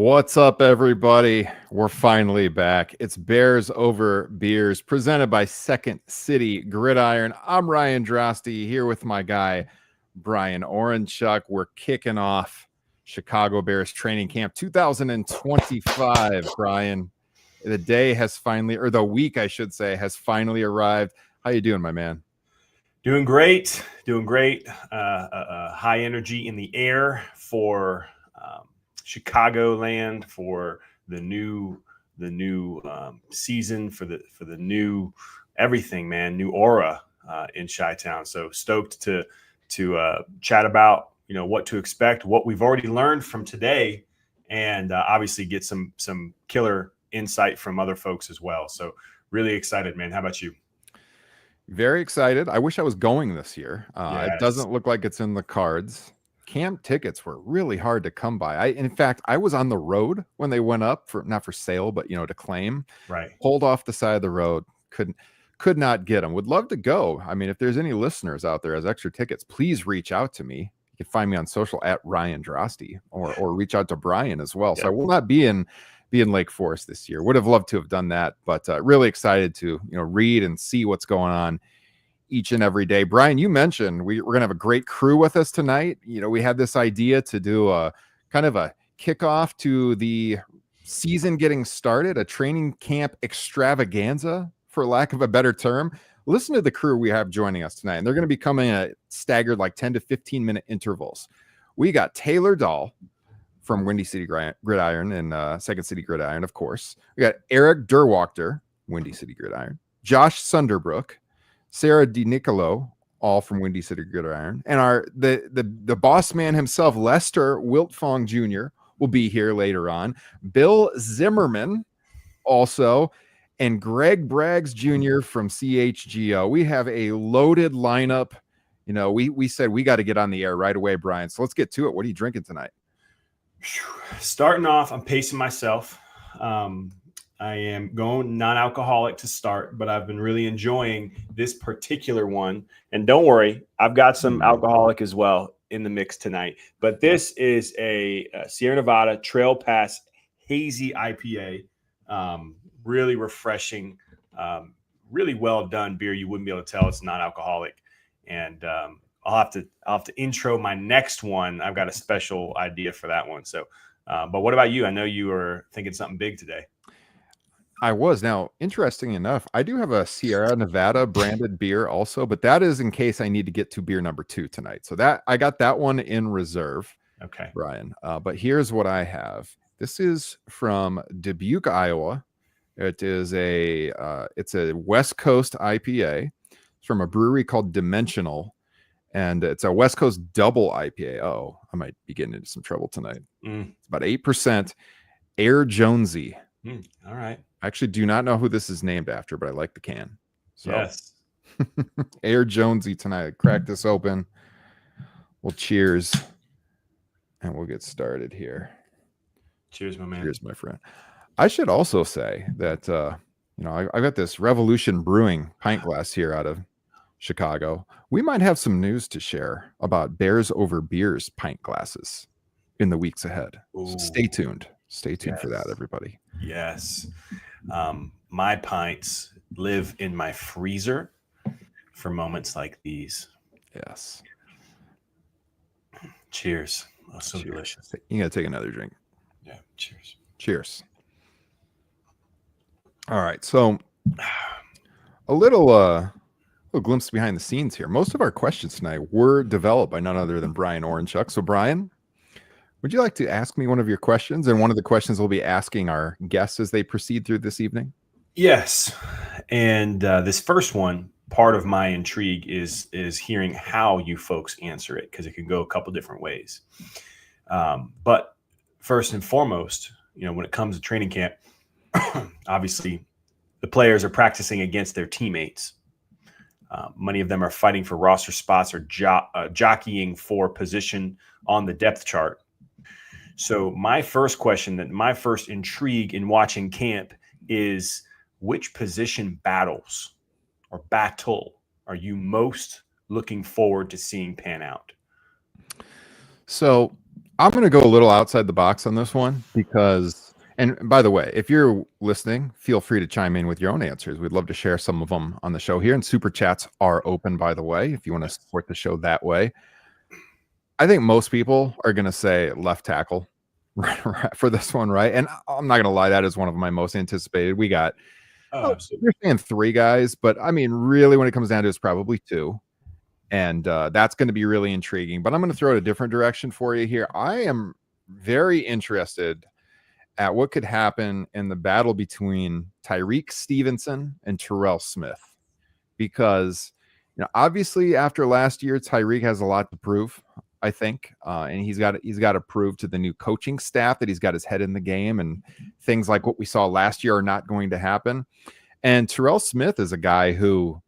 What's up, everybody? We're finally back. It's Bears Over Beers, presented by Second City Gridiron. I'm Ryan Drosty here with my guy, Bryan Orenchuk. We're kicking off Chicago Bears training camp 2025, Bryan. The day has finally, or the week, I should say, has finally arrived. How you doing, my man? Doing great. High energy in the air for Chicagoland, for the new season, for the new everything, man. New aura in Chi-Town. So stoked to chat about what to expect, what we've already learned from today, and obviously get some killer insight from other folks as well. So really excited, man. How about you? Very excited. I wish I was going this year. Yes. It doesn't look like it's in the cards. Camp tickets were really hard to come by. In fact, I was on the road when they went up for, not for sale, but to claim. Right. Pulled off the side of the road. Could not get them. Would love to go. I mean, if there's any listeners out there as extra tickets, please reach out to me. You can find me on social at Ryan Drosty or reach out to Bryan as well. Yep. So I will not be in Lake Forest this year. Would have loved to have done that, but really excited to read and see what's going on each and every day. Bryan, you mentioned we're gonna have a great crew with us tonight. We had this idea to do a kind of a kickoff to the season getting started, a training camp extravaganza, for lack of a better term. Listen to the crew we have joining us tonight, and they're going to be coming at staggered like 10 to 15 minute intervals. We got Taylor Dahl from Windy City Gridiron and Second City Gridiron, of course. We got Erik Duerrwaechter, Windy City Gridiron, Josh Sunderbruch, Sarah DiColo, all from Windy City Gridiron, and the boss man himself, Lester Wiltfong Jr., will be here later on. Bill Zimmerman also, and Greg Braggs Jr. from CHGO. We have a loaded lineup. We said we got to get on the air right away, Bryan. So let's get to it. What are you drinking tonight? Starting off, I'm pacing myself. I am going non-alcoholic to start, but I've been really enjoying this particular one. And don't worry, I've got some alcoholic as well in the mix tonight. But this is a Sierra Nevada Trail Pass Hazy IPA. Really refreshing, really well done beer. You wouldn't be able to tell it's non-alcoholic. And I'll have to intro my next one. I've got a special idea for that one. So, but what about you? I know you were thinking something big today. I was. Now, interesting enough, I do have a Sierra Nevada branded beer also, but that is in case I need to get to beer number 2 tonight. So that I got that one in reserve. Okay, Bryan. But here's what I have. This is from Dubuque, Iowa. It is it's a West Coast IPA. It's from a brewery called Dimensional, and it's a West Coast double IPA. Oh, I might be getting into some trouble tonight. It's about 8%. Air Jonesy. All right. I actually do not know who this is named after, but I like the can. So. Yes. Air Jonesy tonight. Crack this open. Well, cheers. And we'll get started here. Cheers, my man. Cheers, my friend. I should also say that, I got this Revolution Brewing pint glass here out of Chicago. We might have some news to share about Bears Over Beers pint glasses in the weeks ahead. So stay tuned. Stay tuned for that, everybody. Yes. My pints live in my freezer for moments like these. Yes. Cheers. Oh, so delicious. You got to take another drink. Yeah. Cheers. Cheers. All right. So a little glimpse behind the scenes here. Most of our questions tonight were developed by none other than Bryan Orenchuk. So Bryan, would you like to ask me one of your questions? And one of the questions we'll be asking our guests as they proceed through this evening? Yes. And this first one, part of my intrigue is hearing how you folks answer it, because it can go a couple different ways. But first and foremost, when it comes to training camp, obviously the players are practicing against their teammates. Many of them are fighting for roster spots or jockeying for position on the depth chart. So my first question, my first intrigue in watching camp is, which position battles or battle are you most looking forward to seeing pan out? So I'm going to go a little outside the box on this one because, and by the way, if you're listening, feel free to chime in with your own answers. We'd love to share some of them on the show here. And super chats are open, by the way, if you want to support the show that way. I think most people are going to say left tackle right, for this one, right? And I'm not going to lie, that is one of my most anticipated. We got, you're saying 3 guys, but I mean, really, when it comes down to it, it's probably 2. And that's going to be really intriguing. But I'm going to throw it a different direction for you here. I am very interested at what could happen in the battle between Tyrique Stevenson and Terrell Smith. Because, obviously after last year, Tyrique has a lot to prove, I think. And he's got to prove to the new coaching staff that he's got his head in the game, and things like what we saw last year are not going to happen. And Terrell Smith is a guy who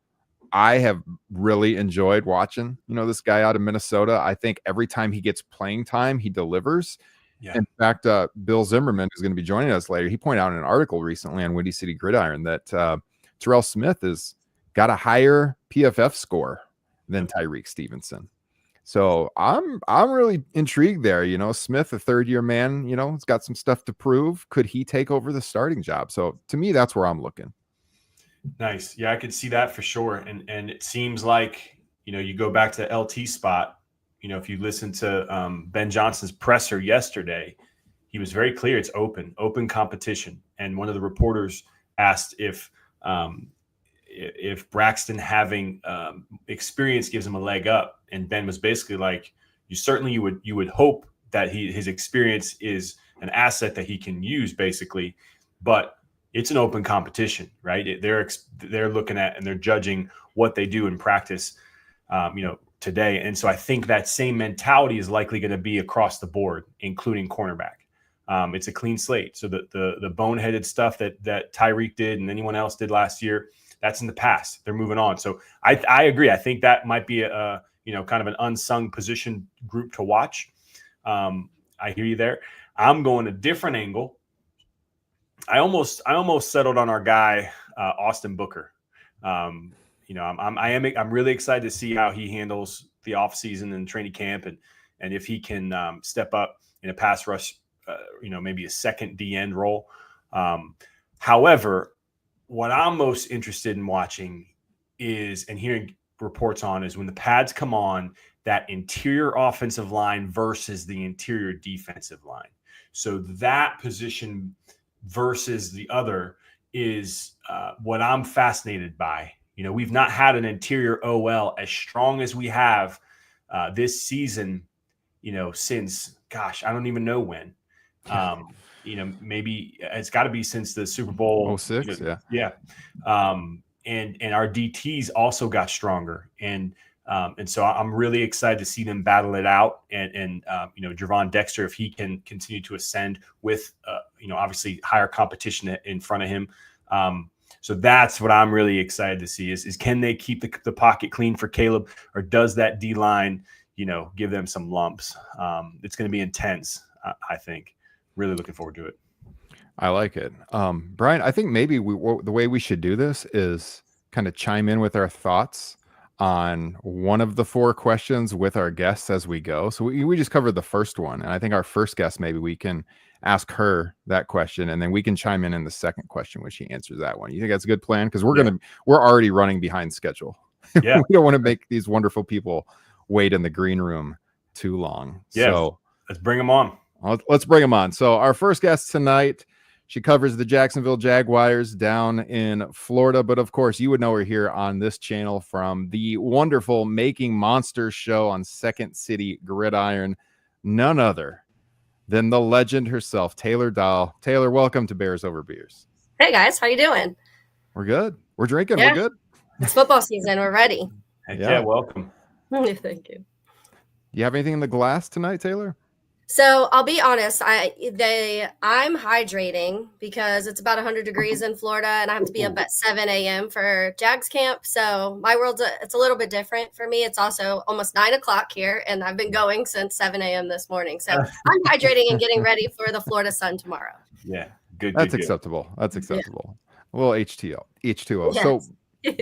I have really enjoyed watching. This guy out of Minnesota. I think every time he gets playing time, he delivers. Yeah. In fact, Bill Zimmerman, who's going to be joining us later, he pointed out in an article recently on Windy City Gridiron that Terrell Smith has got a higher PFF score than Tyrique Stevenson. So I'm really intrigued there. Smith, a third-year man, has got some stuff to prove. Could he take over the starting job? So to me, that's where I'm looking. Nice. Yeah, I could see that for sure. And it seems like, you go back to the LT spot, if you listen to Ben Johnson's presser yesterday, he was very clear. It's open competition. And one of the reporters asked if Braxton having experience gives him a leg up. And Ben was basically like, you would hope that his experience is an asset that he can use, basically. But it's an open competition, right? They're looking at and they're judging what they do in practice, today. And so I think that same mentality is likely going to be across the board, including cornerback. It's a clean slate. So the boneheaded stuff that Tyrique did and anyone else did last year, that's in the past. They're moving on. So I agree. I think that might be a kind of an unsung position group to watch. I hear you there. I'm going a different angle. I almost settled on our guy, Austin Booker. I'm really excited to see how he handles the offseason and training camp, and if he can step up in a pass rush, maybe a second D end role. However, what I'm most interested in watching is, and hearing reports on, is when the pads come on, that interior offensive line versus the interior defensive line. So that position versus the other is what I'm fascinated by. We've not had an interior OL as strong as we have this season, since, gosh, I don't even know when. Maybe it's got to be since the Super Bowl 06, yeah. And our DTs also got stronger, and so I'm really excited to see them battle it out. And Javon Dexter, if he can continue to ascend with obviously higher competition in front of him. So that's what I'm really excited to see is can they keep the pocket clean for Caleb, or does that D line give them some lumps? It's going to be intense, I think. Really looking forward to it. I like it. Bryan, I think maybe the way we should do this is kind of chime in with our thoughts on one of the 4 questions with our guests as we go. So we just covered the first one, and I think our first guest, maybe we can ask her that question, and then we can chime in the second question when she answers that one. You think that's a good plan? Because we're already running behind schedule. Yeah. We don't want to make these wonderful people wait in the green room too long. Yeah. So let's bring them on. Let's bring them on. So our first guest tonight, she covers the Jacksonville Jaguars down in Florida. But of course, you would know her here on this channel from the wonderful Making Monsters show on Second City Gridiron. None other than the legend herself, Taylor Dahl. Taylor, welcome to Bears Over Beers. Hey, guys. How you doing? We're good. We're drinking. Yeah. We're good. It's football season. We're ready. Yeah, welcome. Thank you. You have anything in the glass tonight, Taylor? So I'll be honest. I'm hydrating because it's about 100 degrees in Florida, and I have to be up at 7 a.m. for Jags camp. So my world's it's a little bit different for me. It's also almost 9 o'clock here, and I've been going since 7 a.m. this morning. So I'm hydrating and getting ready for the Florida sun tomorrow. Yeah, good. That's acceptable. That's acceptable. Yeah. A little H2O. Yes. So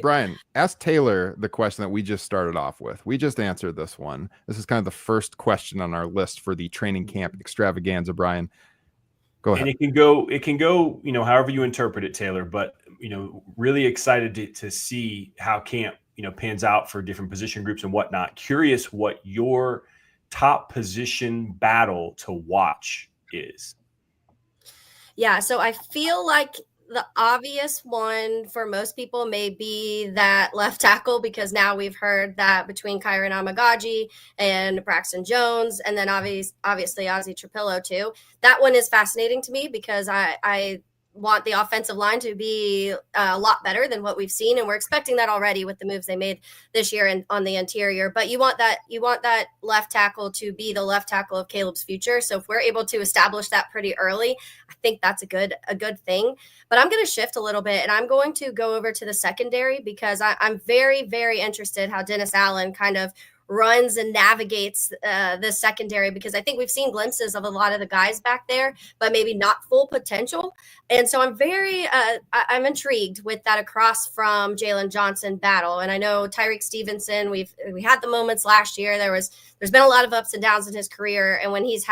Bryan, ask Taylor the question that we just started off with. We just answered this one. This is kind of the first question on our list for the training camp extravaganza, Bryan. Go ahead. And it can go, however you interpret it, Taylor, but, really excited to see how camp, pans out for different position groups and whatnot. Curious what your top position battle to watch is. Yeah, so I feel like the obvious one for most people may be that left tackle, because now we've heard that between Kyron Amagaji and Braxton Jones, and then obviously Ozzy Trapillo too. That one is fascinating to me because I want the offensive line to be a lot better than what we've seen, and we're expecting that already with the moves they made this year and on the interior. But you want that left tackle to be the left tackle of Caleb's future. So if we're able to establish that pretty early, I think that's a good thing. But I'm going to shift a little bit, and I'm going to go over to the secondary, because I'm very, very interested how Dennis Allen kind of runs and navigates the secondary, because I think we've seen glimpses of a lot of the guys back there, but maybe not full potential. And so I'm very I'm intrigued with that across from Jalen Johnson battle. And I know Tyreek Stevenson, we had the moments last year. There's been a lot of ups and downs in his career, and when he's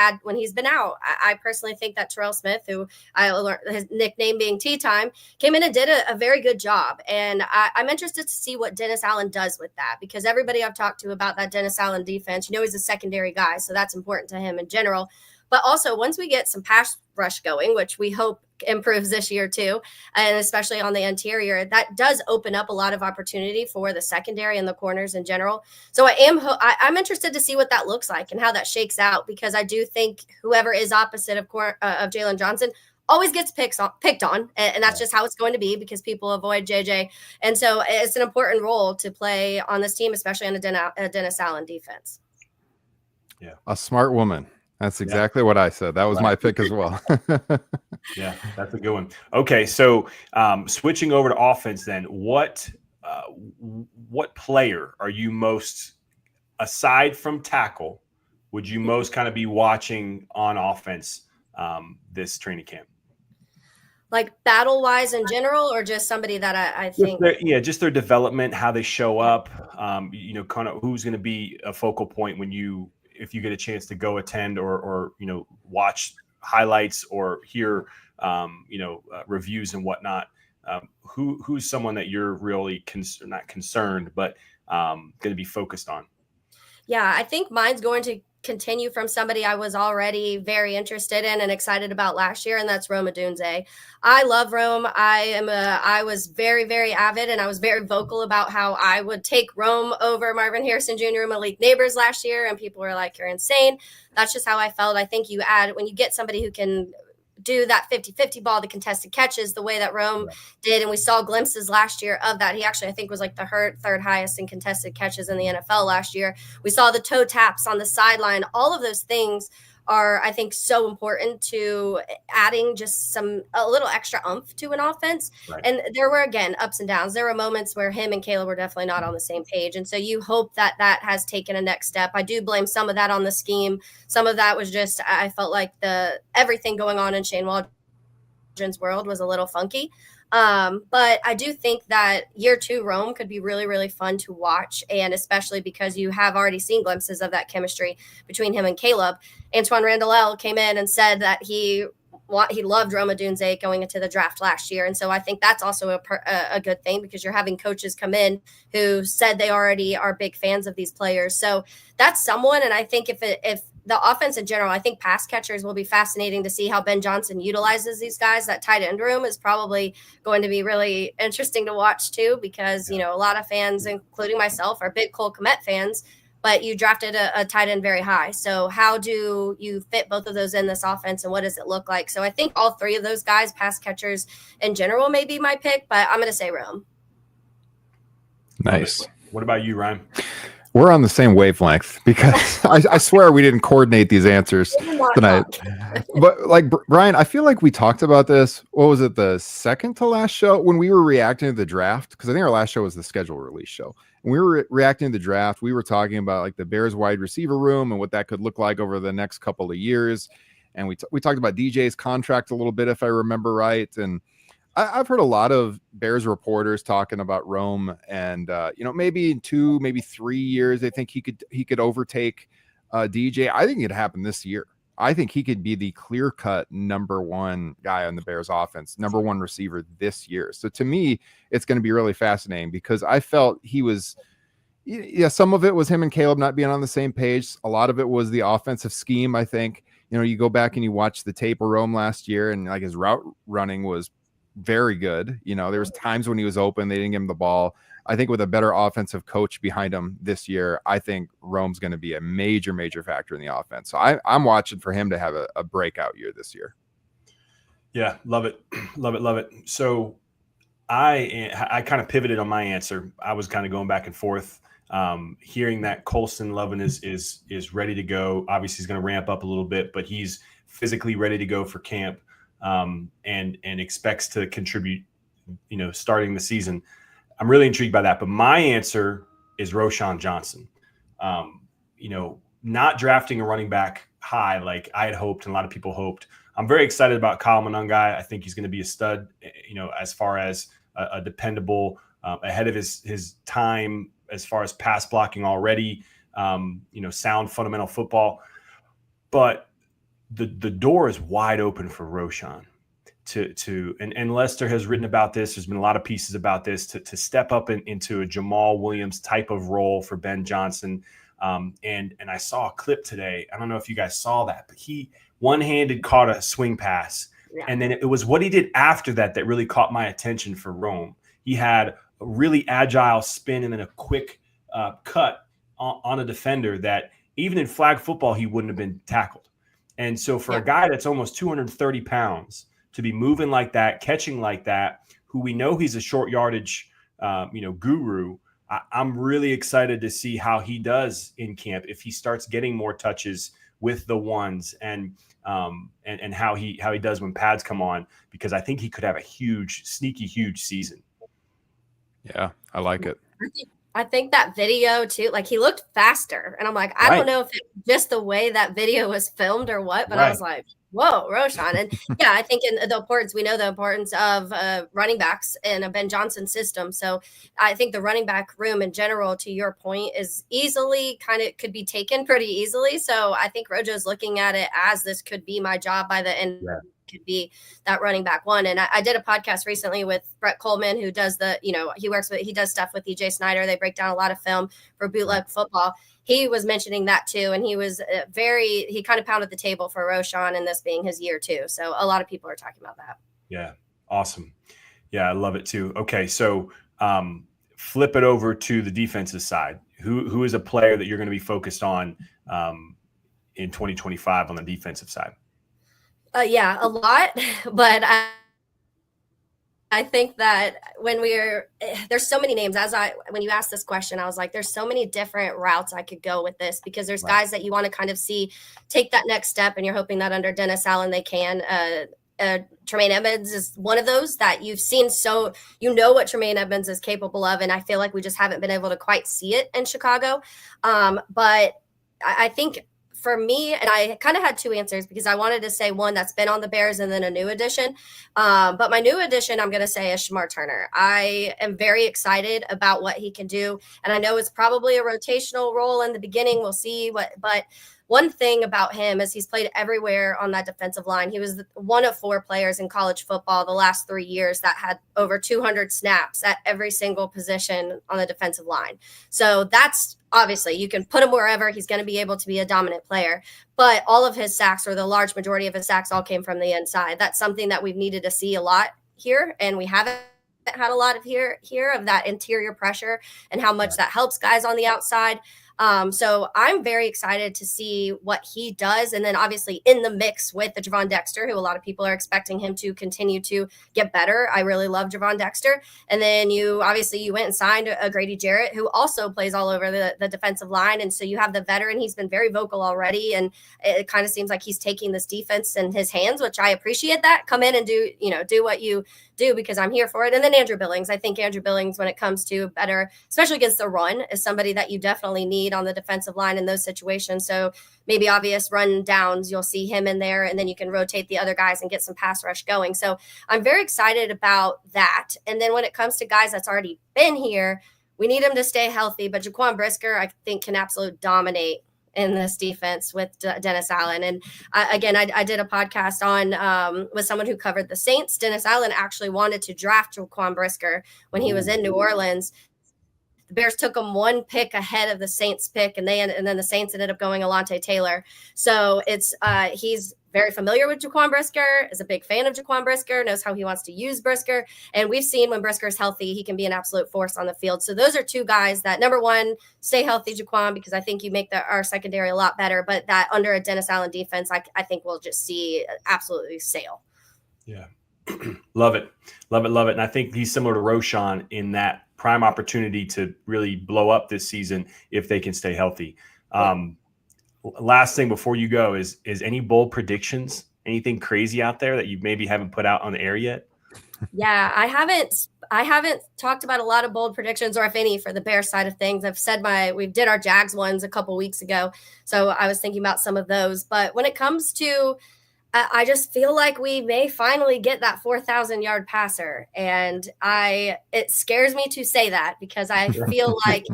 been out, I personally think that Terrell Smith, who I learned his nickname being Tea Time, came in and did a very good job. And I'm interested to see what Dennis Allen does with that, because everybody I've talked to about that Dennis Allen defense, he's a secondary guy, so that's important to him in general. But also, once we get some pass rush going, which we hope improves this year too, and especially on the interior, that does open up a lot of opportunity for the secondary and the corners in general. So I'm interested to see what that looks like and how that shakes out, because I do think whoever is opposite of Jalen Johnson always gets picked on, and that's just how it's going to be, because people avoid JJ. And so it's an important role to play on this team, especially on a Dennis Allen defense. Yeah, a smart woman. That's exactly what I said. That was my pick as well. Yeah, that's a good one. Okay, so switching over to offense then, what player are you most, aside from tackle, would you most kind of be watching on offense this training camp? Like battle-wise in general, or just somebody that I think? Just their development, how they show up, kind of who's going to be a focal point if you get a chance to go attend or watch highlights or hear reviews and whatnot. Who's someone that you're really not concerned, but going to be focused on? Yeah, I think mine's going to continue from somebody I was already very interested in and excited about last year, and that's Rome Odunze. I love Rome. I was very, very avid, and I was very vocal about how I would take Rome over Marvin Harrison Jr. and Malik Neighbors last year, and people were like, "You're insane." That's just how I felt. I think when you get somebody who can do that 50-50 ball, the contested catches, the way that Rome did. And we saw glimpses last year of that. He actually, I think, was like the third highest in contested catches in the NFL last year. We saw the toe taps on the sideline. All of those things are, I think, so important to adding just a little extra oomph to an offense. Right. And there were, again, ups and downs. There were moments where him and Caleb were definitely not on the same page. And so you hope that has taken a next step. I do blame some of that on the scheme. Some of that was just, I felt like everything going on in Shane Waldron's world was a little funky. But I do think that year 2 Rome could be really, really fun to watch. And especially because you have already seen glimpses of that chemistry between him and Caleb. Antoine Randall came in and said that he loved Rome Odunze going into the draft last year. And so I think that's also a good thing, because you're having coaches come in who said they already are big fans of these players. So that's someone. And I think if the offense in general, I think pass catchers will be fascinating to see how Ben Johnson utilizes these guys. That tight end room is probably going to be really interesting to watch too, because, a lot of fans, including myself, are big Cole Kmet fans, but you drafted a tight end very high. So how do you fit both of those in this offense, and what does it look like? So I think all 3 of those guys, pass catchers in general, may be my pick, but I'm going to say Rome. Nice. What about you, Ryan? We're on the same wavelength, because I swear we didn't coordinate these answers tonight. But like Bryan, I feel like we talked about this. What was it, the second to last show, when we were reacting to the draft? Because I think our last show was the schedule release show. When we were reacting to the draft, we were talking about like the Bears wide receiver room and what that could look like over the next couple of years. And we talked about DJ's contract a little bit, if I remember right. And I've heard a lot of Bears reporters talking about Rome, and maybe in 2, maybe 3 years, they think he could overtake DJ. I think it happened this year. I think he could be the clear-cut number one guy on the Bears offense, number one receiver this year. So to me, it's going to be really fascinating because I felt he was, some of it was him and Caleb not being on the same page. A lot of it was the offensive scheme. I think, you go back and you watch the tape of Rome last year, and like his route running was very good. There was times when he was open, they didn't give him the ball. I think with a better offensive coach behind him this year, I think Rome's going to be a major, major factor in the offense. So I'm watching for him to have a breakout year this year. Yeah, love it. Love it. Love it. So I kind of pivoted on my answer. I was kind of going back and forth, hearing that Colston Lovin is ready to go. Obviously, he's going to ramp up a little bit, but he's physically ready to go for camp, and expects to contribute, starting the season. I'm really intrigued by that. But my answer is Roschon Johnson. Not drafting a running back high like I had hoped and a lot of people hoped. I'm very excited about Kyle Monangai. I think he's going to be a stud, as far as a dependable, ahead of his time as far as pass blocking already, sound fundamental football. But the door is wide open for Roschon. And Lester has written about this. There's been a lot of pieces about this to step up into a Jamal Williams type of role for Ben Johnson. And I saw a clip today. I don't know if you guys saw that, but he one-handed caught a swing pass. Yeah. And then it was what he did after that really caught my attention for Rome. He had a really agile spin and then a quick cut on a defender that even in flag football, he wouldn't have been tackled. And so for a guy that's almost 230 pounds, to be moving like that, catching like that, who we know he's a short yardage, guru. I'm really excited to see how he does in camp if he starts getting more touches with the ones and how he does when pads come on, because I think he could have a sneaky huge season. Yeah, I like it. I think that video too, like he looked faster, and I'm like, I don't know if it's just the way that video was filmed or what, but I was like, whoa, Roschon. And yeah, I think we know the importance of running backs in a Ben Johnson system. So I think the running back room in general, to your point, is easily could be taken pretty easily. So I think Rojo's looking at it as this could be my job by the end. Yeah. Could be that running back one. And I did a podcast recently with Brett Coleman, who does he does stuff with EJ Snyder. They break down a lot of film for bootleg football. He was mentioning that too. And he was he kind of pounded the table for Roschon and this being his year too. So a lot of people are talking about that. Yeah. Awesome. Yeah. I love it too. Okay. So flip it over to the defensive side. Who is a player that you're going to be focused on in 2025 on the defensive side? Yeah, a lot, but I think that there's so many names. When you asked this question, I was like, there's so many different routes I could go with this, because there's guys that you want to kind of see take that next step, and you're hoping that under Dennis Allen they can. Tremaine Edmonds is one of those that you've seen, so what Tremaine Edmonds is capable of, and I feel like we just haven't been able to quite see it in Chicago. But I think for me, and I kind of had two answers because I wanted to say one that's been on the Bears and then a new addition. But my new addition, I'm going to say, is Shamar Turner. I am very excited about what he can do. And I know it's probably a rotational role in the beginning. We'll see but one thing about him is he's played everywhere on that defensive line. He was one of 4 players in college football the last 3 years that had over 200 snaps at every single position on the defensive line. So that's obviously, you can put him wherever. He's going to be able to be a dominant player. But all of his sacks, or the large majority of his sacks, all came from the inside. That's something that we've needed to see a lot here, and we haven't had a lot of here of that interior pressure and how much that helps guys on the outside. So I'm very excited to see what he does. And then obviously in the mix with the Javon Dexter, who a lot of people are expecting him to continue to get better. I really love Javon Dexter. And then you went and signed a Grady Jarrett, who also plays all over the defensive line. And so you have the veteran. He's been very vocal already. And it kind of seems like he's taking this defense in his hands, which I appreciate that. Come in and do what you do because I'm here for it. And then Andrew Billings. I think Andrew Billings, when it comes to better, especially against the run, is somebody that you definitely need on the defensive line in those situations. So maybe obvious run downs, you'll see him in there, and then you can rotate the other guys and get some pass rush going. So I'm very excited about that. And then when it comes to guys that's already been here, we need him to stay healthy. But Jaquan Brisker, I think, can absolutely dominate in this defense with Dennis Allen. And I did a podcast on with someone who covered the Saints. Dennis Allen actually wanted to draft Jaquan Brisker when he was in New Orleans. The Bears took him one pick ahead of the Saints pick, and then the Saints ended up going Alontae Taylor. So it's he's very familiar with Jaquan Brisker, is a big fan of Jaquan Brisker, knows how he wants to use Brisker. And we've seen when Brisker is healthy, he can be an absolute force on the field. So those are two guys that, number one, stay healthy, Jaquan, because I think you make our secondary a lot better. But that under a Dennis Allen defense, I think we'll just see absolutely sail. Yeah. Love it. Love it. Love it. And I think he's similar to Roschon in that prime opportunity to really blow up this season if they can stay healthy. Last thing before you go is any bold predictions, anything crazy out there that you maybe haven't put out on the air yet? Yeah, I haven't talked about a lot of bold predictions, or if any, for the Bears side of things. I've said we did our Jags ones a couple weeks ago, so I was thinking about some of those. But when it comes to, I just feel like we may finally get that 4,000-yard passer, and it scares me to say that because I feel like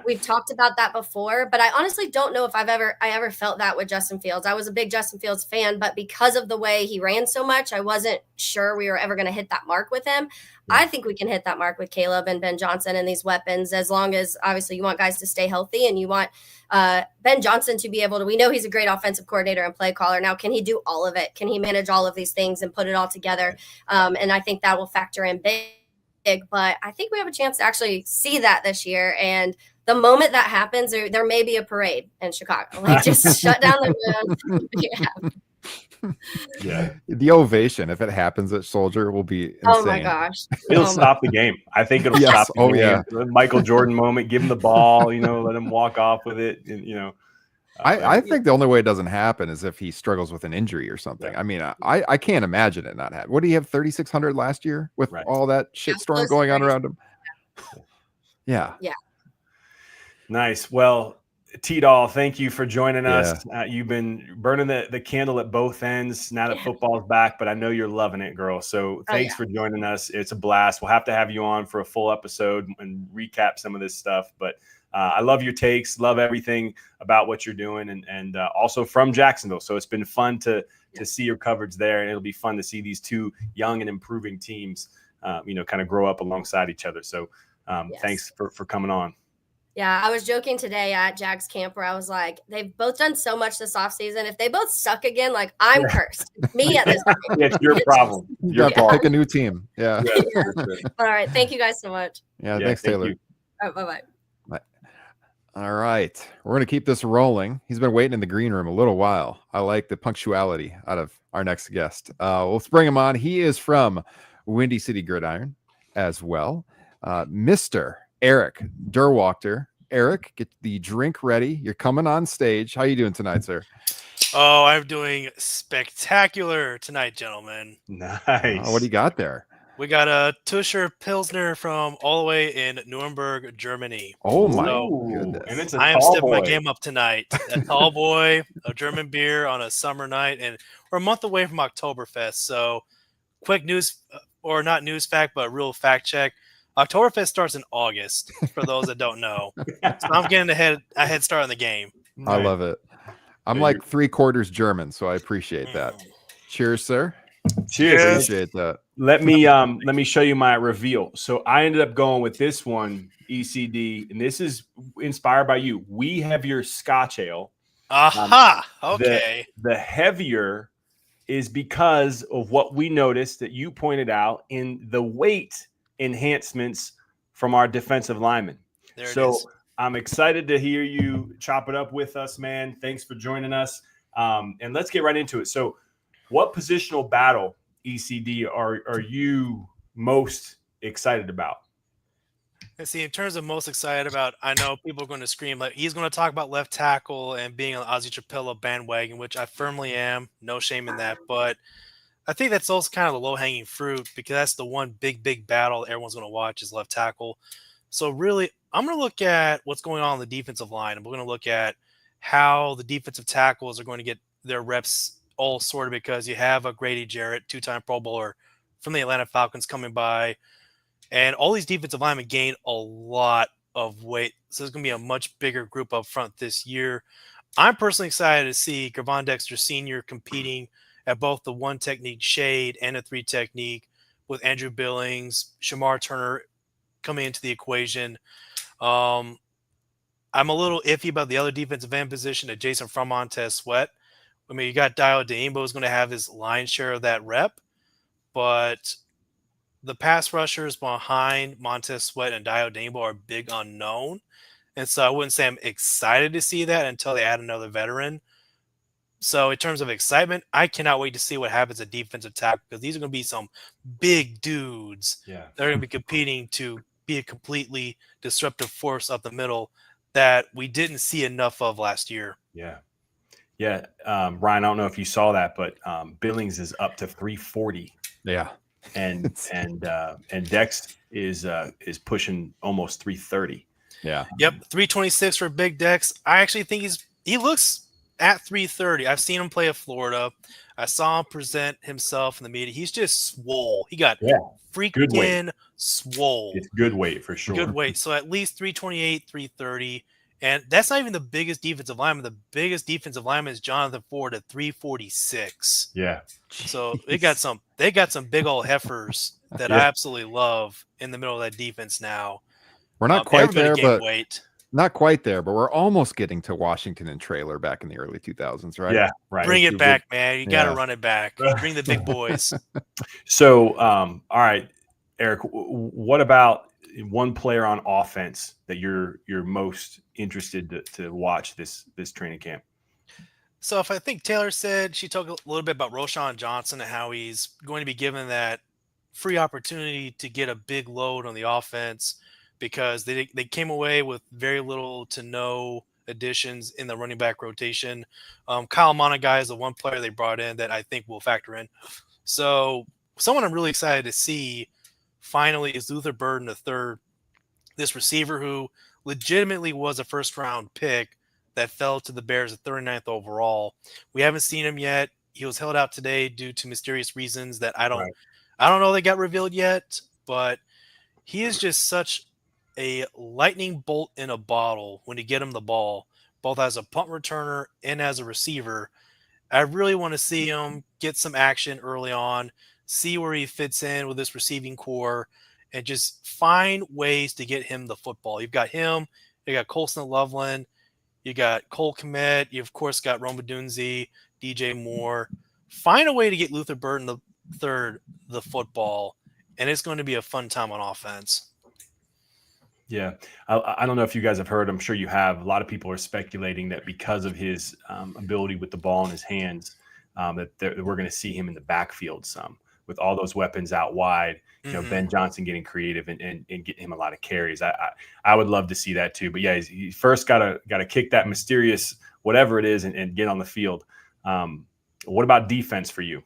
we've talked about that before, but I honestly don't know if I ever felt that with Justin Fields. I was a big Justin Fields fan, but because of the way he ran so much, I wasn't sure we were ever going to hit that mark with him. Yeah. I think we can hit that mark with Caleb and Ben Johnson and these weapons, as long as obviously you want guys to stay healthy and you want Ben Johnson to be able to, we know he's a great offensive coordinator and play caller. Now, can he do all of it? Can he manage all of these things and put it all together? And I think that will factor in big, but I think we have a chance to actually see that this year. And the moment that happens, there may be a parade in Chicago. Like, just shut down the room. Yeah. The ovation, if it happens at Soldier, will be insane. Oh my gosh. It'll stop the game. I think it'll stop the game. Yeah. The Michael Jordan moment, give him the ball, let him walk off with it. And, I think the only way it doesn't happen is if he struggles with an injury or something. Yeah. I mean, I can't imagine it not happening. What did he have, 3,600 last year with all that shitstorm going on around him? Yeah. Yeah. Nice. Well, T-Doll, thank you for joining us. You've been burning the candle at both ends now that football's back, but I know you're loving it, girl. So thanks for joining us. It's a blast. We'll have to have you on for a full episode and recap some of this stuff. But I love your takes, love everything about what you're doing, and also from Jacksonville. So it's been fun to see your coverage there, and it'll be fun to see these two young and improving teams, kind of grow up alongside each other. So thanks for coming on. Yeah, I was joking today at Jags camp where I was like, they've both done so much this offseason. If they both suck again, like, I'm cursed. It's me at this point. It's your problem. You have to pick a new team. Yeah. All right. Thank you guys so much. Yeah, thanks, Taylor. All right, bye-bye. All right. We're going to keep this rolling. He's been waiting in the green room a little while. I like the punctuality out of our next guest. Let's bring him on. He is from Windy City Gridiron as well. Mr. Erik Duerrwaechter. Erik, get the drink ready. You're coming on stage. How you doing tonight, sir? Oh, I'm doing spectacular tonight, gentlemen. Nice. What do you got there? We got a Tuscher Pilsner from all the way in Nuremberg, Germany. Oh, my goodness. And it's I am stepping my game up tonight. A tall boy, a German beer on a summer night, and we're a month away from Oktoberfest. So quick news, or not news fact, but real fact check. Oktoberfest starts in August, for those that don't know. So I'm getting a head start on the game. I love it. I'm like 3/4 German, so I appreciate that. Cheers, sir. Cheers. Appreciate that. Let me show you my reveal. So I ended up going with this one, ECD, and this is inspired by you. We have your Scotch ale. Aha. Okay. The heavier is because of what we noticed that you pointed out in the weight enhancements from our defensive linemen. So I'm excited to hear you chop it up with us, man. Thanks for joining us. And let's get right into it. So what positional battle, ECD, are you most excited about? And see, in terms of most excited about, I know people are going to scream, like, he's going to talk about left tackle and being on Ozzy Trapello bandwagon, which I firmly am. No shame in that. But I think that's also kind of the low-hanging fruit because that's the one big battle everyone's going to watch is left tackle. So really, I'm going to look at what's going on the defensive line, and we're going to look at how the defensive tackles are going to get their reps all sorted because you have a Grady Jarrett, 2-time Pro Bowler from the Atlanta Falcons coming by, and all these defensive linemen gained a lot of weight. So there's going to be a much bigger group up front this year. I'm personally excited to see Gervon Dexter Sr. competing at both the 1 technique shade and a 3 technique with Andrew Billings, Shamar Turner coming into the equation. I'm a little iffy about the other defensive end position at Jason from Montez Sweat. I mean, you got Dio Deimbo is going to have his lion's share of that rep, but the pass rushers behind Montez Sweat and Dio Deimbo are big unknown. And so I wouldn't say I'm excited to see that until they add another veteran. So in terms of excitement, I cannot wait to see what happens at defensive tackle because these are going to be some big dudes. Yeah. They're going to be competing to be a completely disruptive force up the middle that we didn't see enough of last year. Yeah. Yeah. Ryan, I don't know if you saw that, but Billings is up to 340. Yeah. And Dex is pushing almost 330. Yeah. Yep. 326 for Big Dex. I actually think he looks at 330. I've seen him play at Florida. I saw him present himself in the media. He's just swole. He got freaking swole. It's good weight for sure. Good weight. So at least 328, 330. And that's not even the biggest defensive lineman. The biggest defensive lineman is Jonathan Ford at 346. Yeah. So they got some big old heifers that I absolutely love in the middle of that defense now. We're not quite there, but weight. Not quite there, but we're almost getting to Washington and Trailer back in the early 2000s, right? Yeah, right. Bring it back, man. You got to run it back. Bring the big boys. So, all right, Erik, what about one player on offense that you're most interested to watch this training camp? So if I think Taylor said she talked a little bit about Roschon Johnson and how he's going to be given that free opportunity to get a big load on the offense because they came away with very little to no additions in the running back rotation. Kyle Monagai is the one player they brought in that I think will factor in. So someone I'm really excited to see finally is Luther Burden III, this receiver who legitimately was a first-round pick that fell to the Bears at 39th overall. We haven't seen him yet. He was held out today due to mysterious reasons that I don't know they got revealed yet, but he is just such a lightning bolt in a bottle when you get him the ball, both as a punt returner and as a receiver. I really want to see him get some action early on, see where he fits in with this receiving core, and just find ways to get him the football. You've got him, you got Colson Loveland, you got Cole Kmet, you of course got Roma Dunzi, DJ Moore. Find a way to get Luther Burden the football, and it's going to be a fun time on offense. Yeah, I don't know if you guys have heard. I'm sure you have. A lot of people are speculating that because of his ability with the ball in his hands, that we're going to see him in the backfield some with all those weapons out wide. You know, Ben Johnson getting creative and getting him a lot of carries. I would love to see that too. But yeah, he first got to kick that mysterious whatever it is and get on the field. What about defense for you?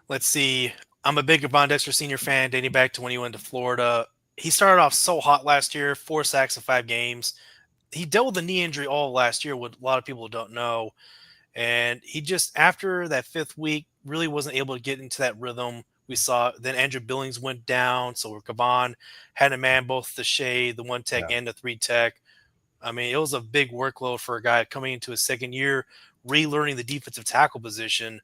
Let's see. I'm a big Gervon Dexter Sr. fan dating back to when he went to Florida. He started off so hot last year, 4 sacks in 5 games. He dealt with a knee injury all last year, what a lot of people don't know. And he just, after that 5th week, really wasn't able to get into that rhythm. We saw then Andrew Billings went down. So Gervon had to man both the shade, the 1 tech and the 3 tech. I mean, it was a big workload for a guy coming into his 2nd year, relearning the defensive tackle position.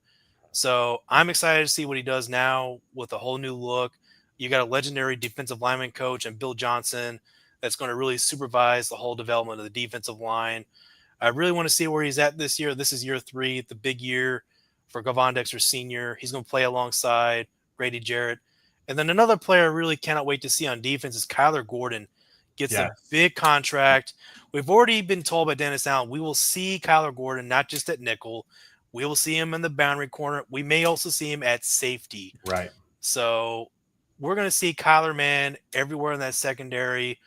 So I'm excited to see what he does now with a whole new look. You got a legendary defensive lineman coach and Bill Johnson that's going to really supervise the whole development of the defensive line. I really want to see where he's at this year. This is year 3, the big year for Gervon Dexter Sr. He's going to play alongside Grady Jarrett. And then another player I really cannot wait to see on defense is Kyler Gordon. Gets a big contract. We've already been told by Dennis Allen we will see Kyler Gordon not just at nickel. We will see him in the boundary corner. We may also see him at safety. Right. So we're going to see Kyler, man, everywhere in that secondary.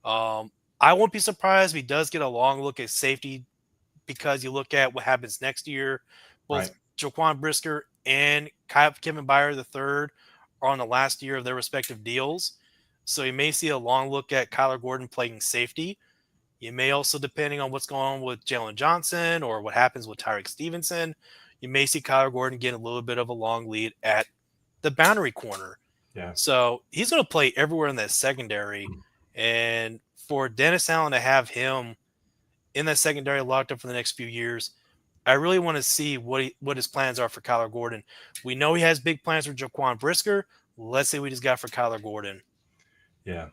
I won't be surprised if he does get a long look at safety because you look at what happens next year. Both Jaquan Brisker and Kevin Byard III are on the last year of their respective deals. So you may see a long look at Kyler Gordon playing safety. You may also, depending on what's going on with Jalen Johnson or what happens with Tyreek Stevenson, you may see Kyler Gordon get a little bit of a long lead at the boundary corner. Yeah. So he's going to play everywhere in that secondary. And for Dennis Allen to have him in that secondary locked up for the next few years, I really want to see what his plans are for Kyler Gordon. We know he has big plans for Jaquan Brisker. Let's see what he's got for Kyler Gordon. Yeah,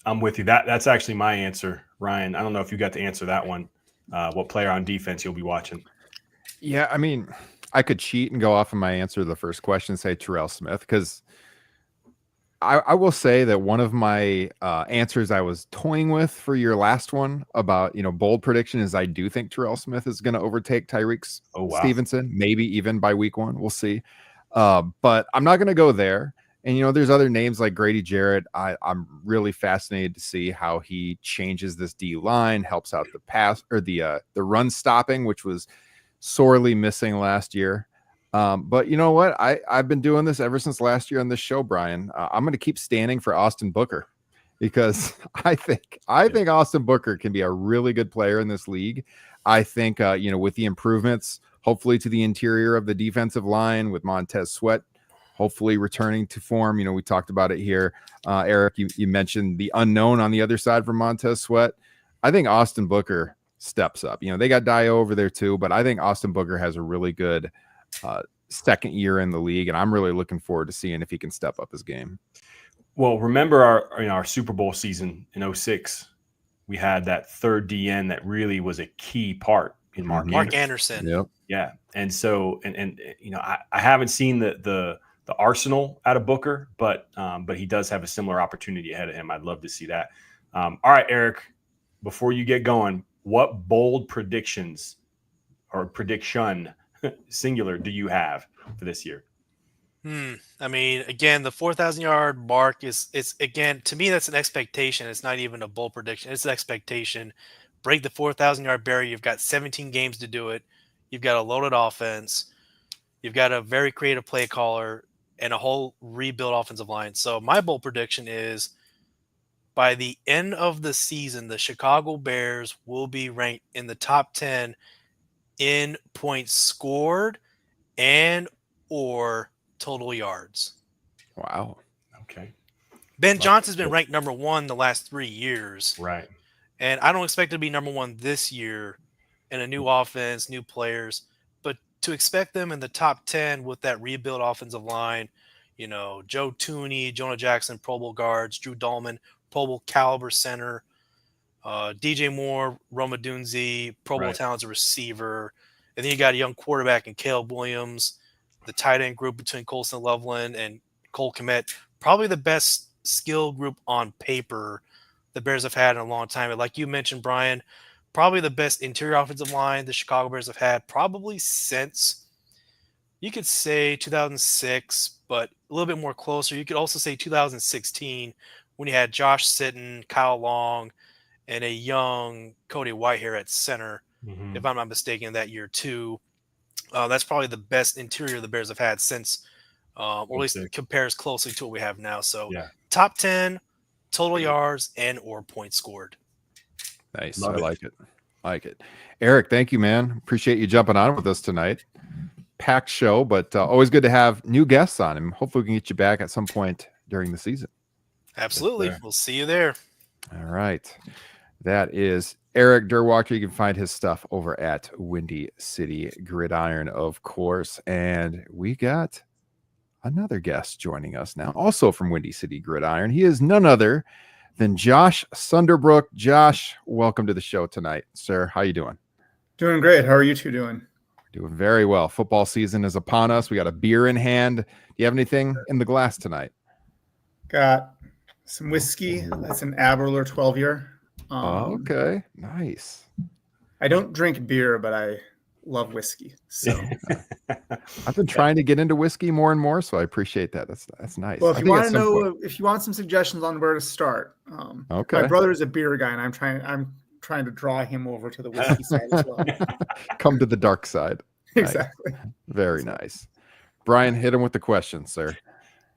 I'm with you. That's actually my answer, Ryan. I don't know if you got to answer that one. What player on defense you'll be watching? Yeah, I mean, I could cheat and go off of my answer to the first question and say Terrell Smith, because I will say that one of my answers I was toying with for your last one about, bold prediction is I do think Terrell Smith is going to overtake Tyreek Stevenson, maybe even by week 1. We'll see. But I'm not going to go there. And, there's other names like Grady Jarrett. I'm really fascinated to see how he changes this D line, helps out the pass or the run stopping, which was sorely missing last year. But you know what? I've been doing this ever since last year on this show, Brian. I'm going to keep standing for Austin Booker, because I think Austin Booker can be a really good player in this league. I think, with the improvements, hopefully to the interior of the defensive line with Montez Sweat, hopefully returning to form. We talked about it here. Erik, you mentioned the unknown on the other side for Montez Sweat. I think Austin Booker steps up. They got Dio over there too, but I think Austin Booker has a really good second year in the league, and I'm really looking forward to seeing if he can step up his game. Well, remember our Super Bowl season in 2006, we had that third DN that really was a key part in Mark Anderson. Yep. Yeah. And so, I haven't seen the arsenal out of Booker, but he does have a similar opportunity ahead of him. I'd love to see that. All right, Erik, before you get going, what bold predictions or prediction singular do you have for this year? I mean, again, the 4,000 yard mark is again, to me, that's an expectation. It's not even a bold prediction. It's an expectation. Break the 4,000 yard barrier. You've got 17 games to do it. You've got a loaded offense. You've got a very creative play caller and a whole rebuild offensive line. So my bold prediction is by the end of the season, the Chicago Bears will be ranked in the top 10 in points scored and or total yards. Wow. Okay. Ben Johnson's been ranked number 1 the last 3 years. Right. And I don't expect it to be number 1 this year in a new offense, new players. But to expect them in the top 10 with that rebuild offensive line, Joe Tooney, Jonah Jackson, Pro Bowl guards, Drew Dahlman, Pro Bowl caliber center, DJ Moore, Roma Dunze, Pro Bowl talent as a receiver. And then you got a young quarterback in Caleb Williams, the tight end group between Colson Loveland and Cole Kmet, probably the best skill group on paper the Bears have had in a long time. And like you mentioned, Brian, probably the best interior offensive line the Chicago Bears have had probably since, you could say 2006, but a little bit more closer. You could also say 2016 when you had Josh Sitton, Kyle Long, and a young Cody Whitehair at center, if I'm not mistaken, that year too. That's probably the best interior the Bears have had since, or at least it compares closely to what we have now. So top 10 total yards and or points scored. Nice. I like it. Erik, thank you, man. Appreciate you jumping on with us tonight. Packed show, but always good to have new guests on, and hopefully we can get you back at some point during the season. Absolutely. We'll see you there. All right. That is Erik Duerrwaechter. You can find his stuff over at Windy City Gridiron, of course. And we got another guest joining us now, also from Windy City Gridiron. He is none other than Josh Sunderbruch. Josh, welcome to the show tonight, sir. How you doing? Doing great. How are you two doing? Doing very well. Football season is upon us. We got a beer in hand. Do you have anything in the glass tonight? Got some whiskey. That's an Aberlour 12-year. Okay, nice. I don't drink beer, but I love whiskey. So I've been trying to get into whiskey more and more, so I appreciate that. That's nice. Well, if you want to know, if you want some suggestions on where to start, okay. My brother is a beer guy, and I'm trying to draw him over to the whiskey side as well. Come to the dark side. Exactly. Nice. Very nice. Bryan, hit him with the questions, sir.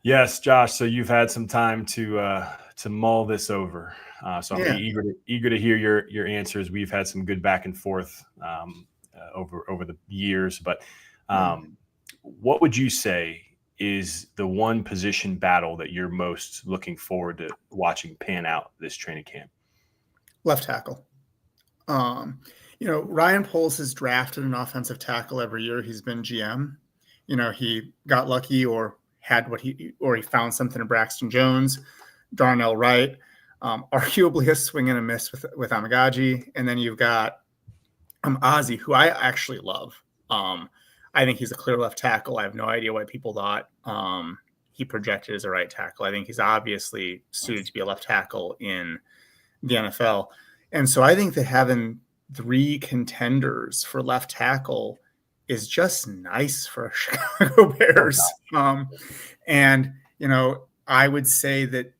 Yes, Josh. So you've had some time to mull this over. So I'm eager to hear your answers. We've had some good back and forth over the years, but what would you say is the one position battle that you're most looking forward to watching pan out this training camp? Left tackle. Ryan Poles has drafted an offensive tackle every year he's been GM. He got lucky or he found something in Braxton Jones, Darnell Wright, arguably a swing and a miss with Amagaji. And then you've got Ozzie, who I actually love. I think he's a clear left tackle. I have no idea why people thought he projected as a right tackle. I think he's obviously suited to be a left tackle in the NFL. And so I think that having 3 contenders for left tackle is just nice for Chicago Bears. I would say that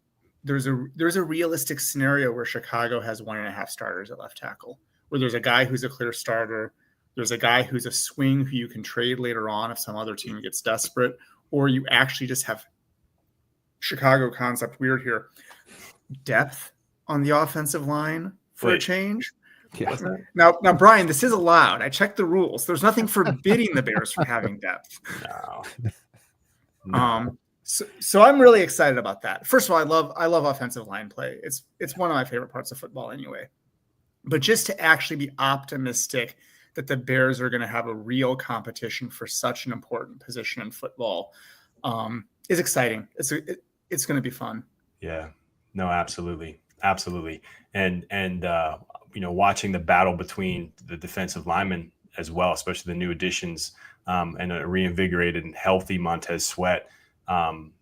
there's a realistic scenario where Chicago has 1.5 starters at left tackle, where there's a guy who's a clear starter. There's a guy who's a swing who you can trade later on if some other team gets desperate, or you actually just have Chicago concept weird here. Depth on the offensive line for a change. Yeah. Now, Bryan, this is allowed. I checked the rules. There's nothing forbidding the Bears from having depth. No. So I'm really excited about that. First of all, I love offensive line play. It's one of my favorite parts of football anyway. But just to actually be optimistic that the Bears are going to have a real competition for such an important position in football is exciting. It's going to be fun. Yeah, no, absolutely. And watching the battle between the defensive linemen as well, especially the new additions and a reinvigorated and healthy Montez Sweat. I'm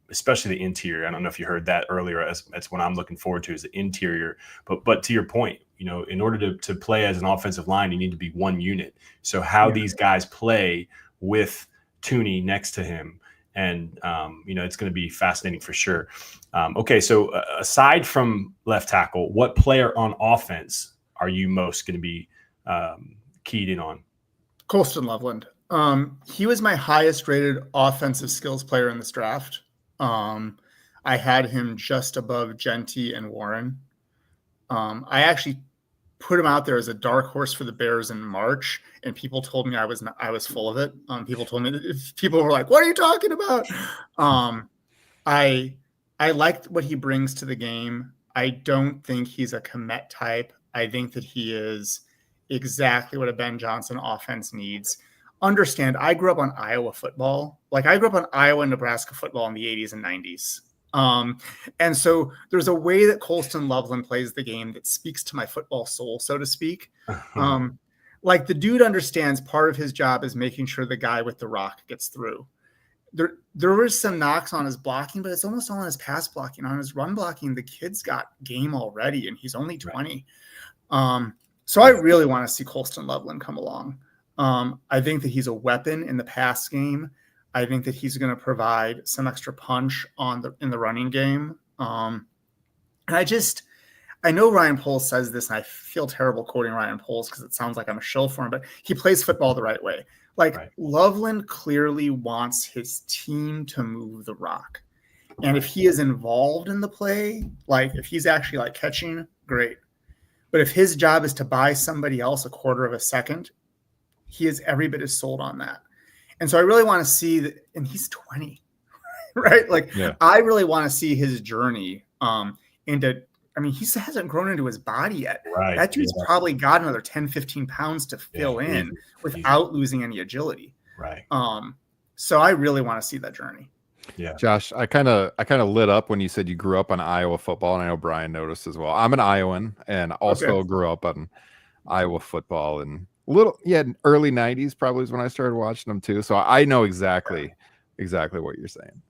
especially the interior. I don't know if you heard that earlier. That's what I'm looking forward to is the interior. But to your point, in order to play as an offensive line, you need to be one unit. So how these guys play with Tooney next to him, and it's going to be fascinating for sure. Okay, so aside from left tackle, what player on offense are you most going to be keyed in on? Colston Loveland. He was my highest rated offensive skills player in this draft. I had him just above Genty and Warren. I actually put him out there as a dark horse for the Bears in March, and people told me I was full of it. People were like, "What are you talking about?" I liked what he brings to the game. I don't think he's a Komet type. I think that he is exactly what a Ben Johnson offense needs. Understand, I grew up on Iowa football. Like I grew up on Iowa and Nebraska football in the 80s and 90s. And so there's a way that Colston Loveland plays the game that speaks to my football soul, so to speak. Like the dude understands part of his job is making sure the guy with the rock gets through. There was some knocks on his blocking, but it's almost all on his pass blocking. On his run blocking, the kid's got game already, and he's only 20. So I really want to see Colston Loveland come along. I think that he's a weapon in the pass game. I think that he's going to provide some extra punch in the running game. And I know Ryan Poles says this, and I feel terrible quoting Ryan Poles because it sounds like I'm a shill for him, but he plays football the right way. Loveland clearly wants his team to move the rock. And if he is involved in the play, like if he's actually like catching, great. But if his job is to buy somebody else a quarter of a second, he is every bit as sold on that. And so I really want to see that, and he's 20, right? I really want to see his journey he hasn't grown into his body yet. Right. That dude's probably got another 10, 15 pounds to fill in without losing any agility. Right. So I really want to see that journey. Yeah. Josh, I kind of lit up when you said you grew up on Iowa football, and I know Bryan noticed as well. I'm an Iowan and also grew up on Iowa football, and early 90s probably is when I started watching them too. So I know exactly what you're saying.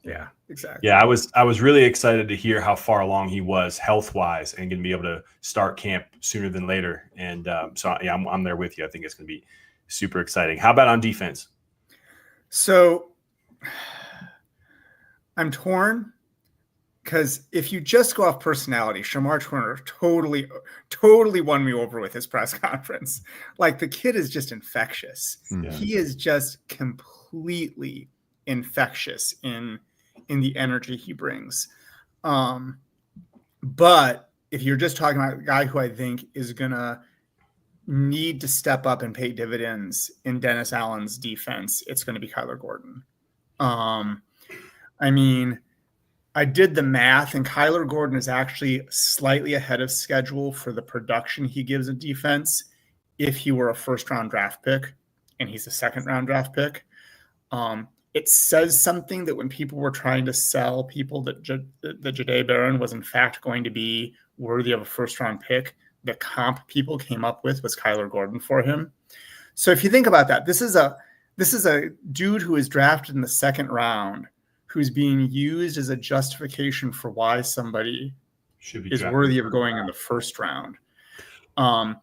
Yeah, exactly. Yeah, I was really excited to hear how far along he was health-wise and going to be able to start camp sooner than later. And I'm there with you. I think it's going to be super exciting. How about on defense? So I'm torn because if you just go off personality, Shamar Turner totally won me over with his press conference. Like the kid is just infectious. Yeah. He is just completely completely infectious in the energy he brings. But if you're just talking about a guy who I think is going to need to step up and pay dividends in Dennis Allen's defense, it's going to be Kyler Gordon. I mean, I did the math, and Kyler Gordon is actually slightly ahead of schedule for the production he gives a defense if he were a first-round draft pick, and he's a second-round draft pick. It says something that when people were trying to sell people that the Jahdae Barron was in fact going to be worthy of a first-round pick, the comp people came up with was Kyler Gordon for him. So if you think about that, this is a dude who is drafted in the second round who's being used as a justification for why somebody is worthy of going in the first round. I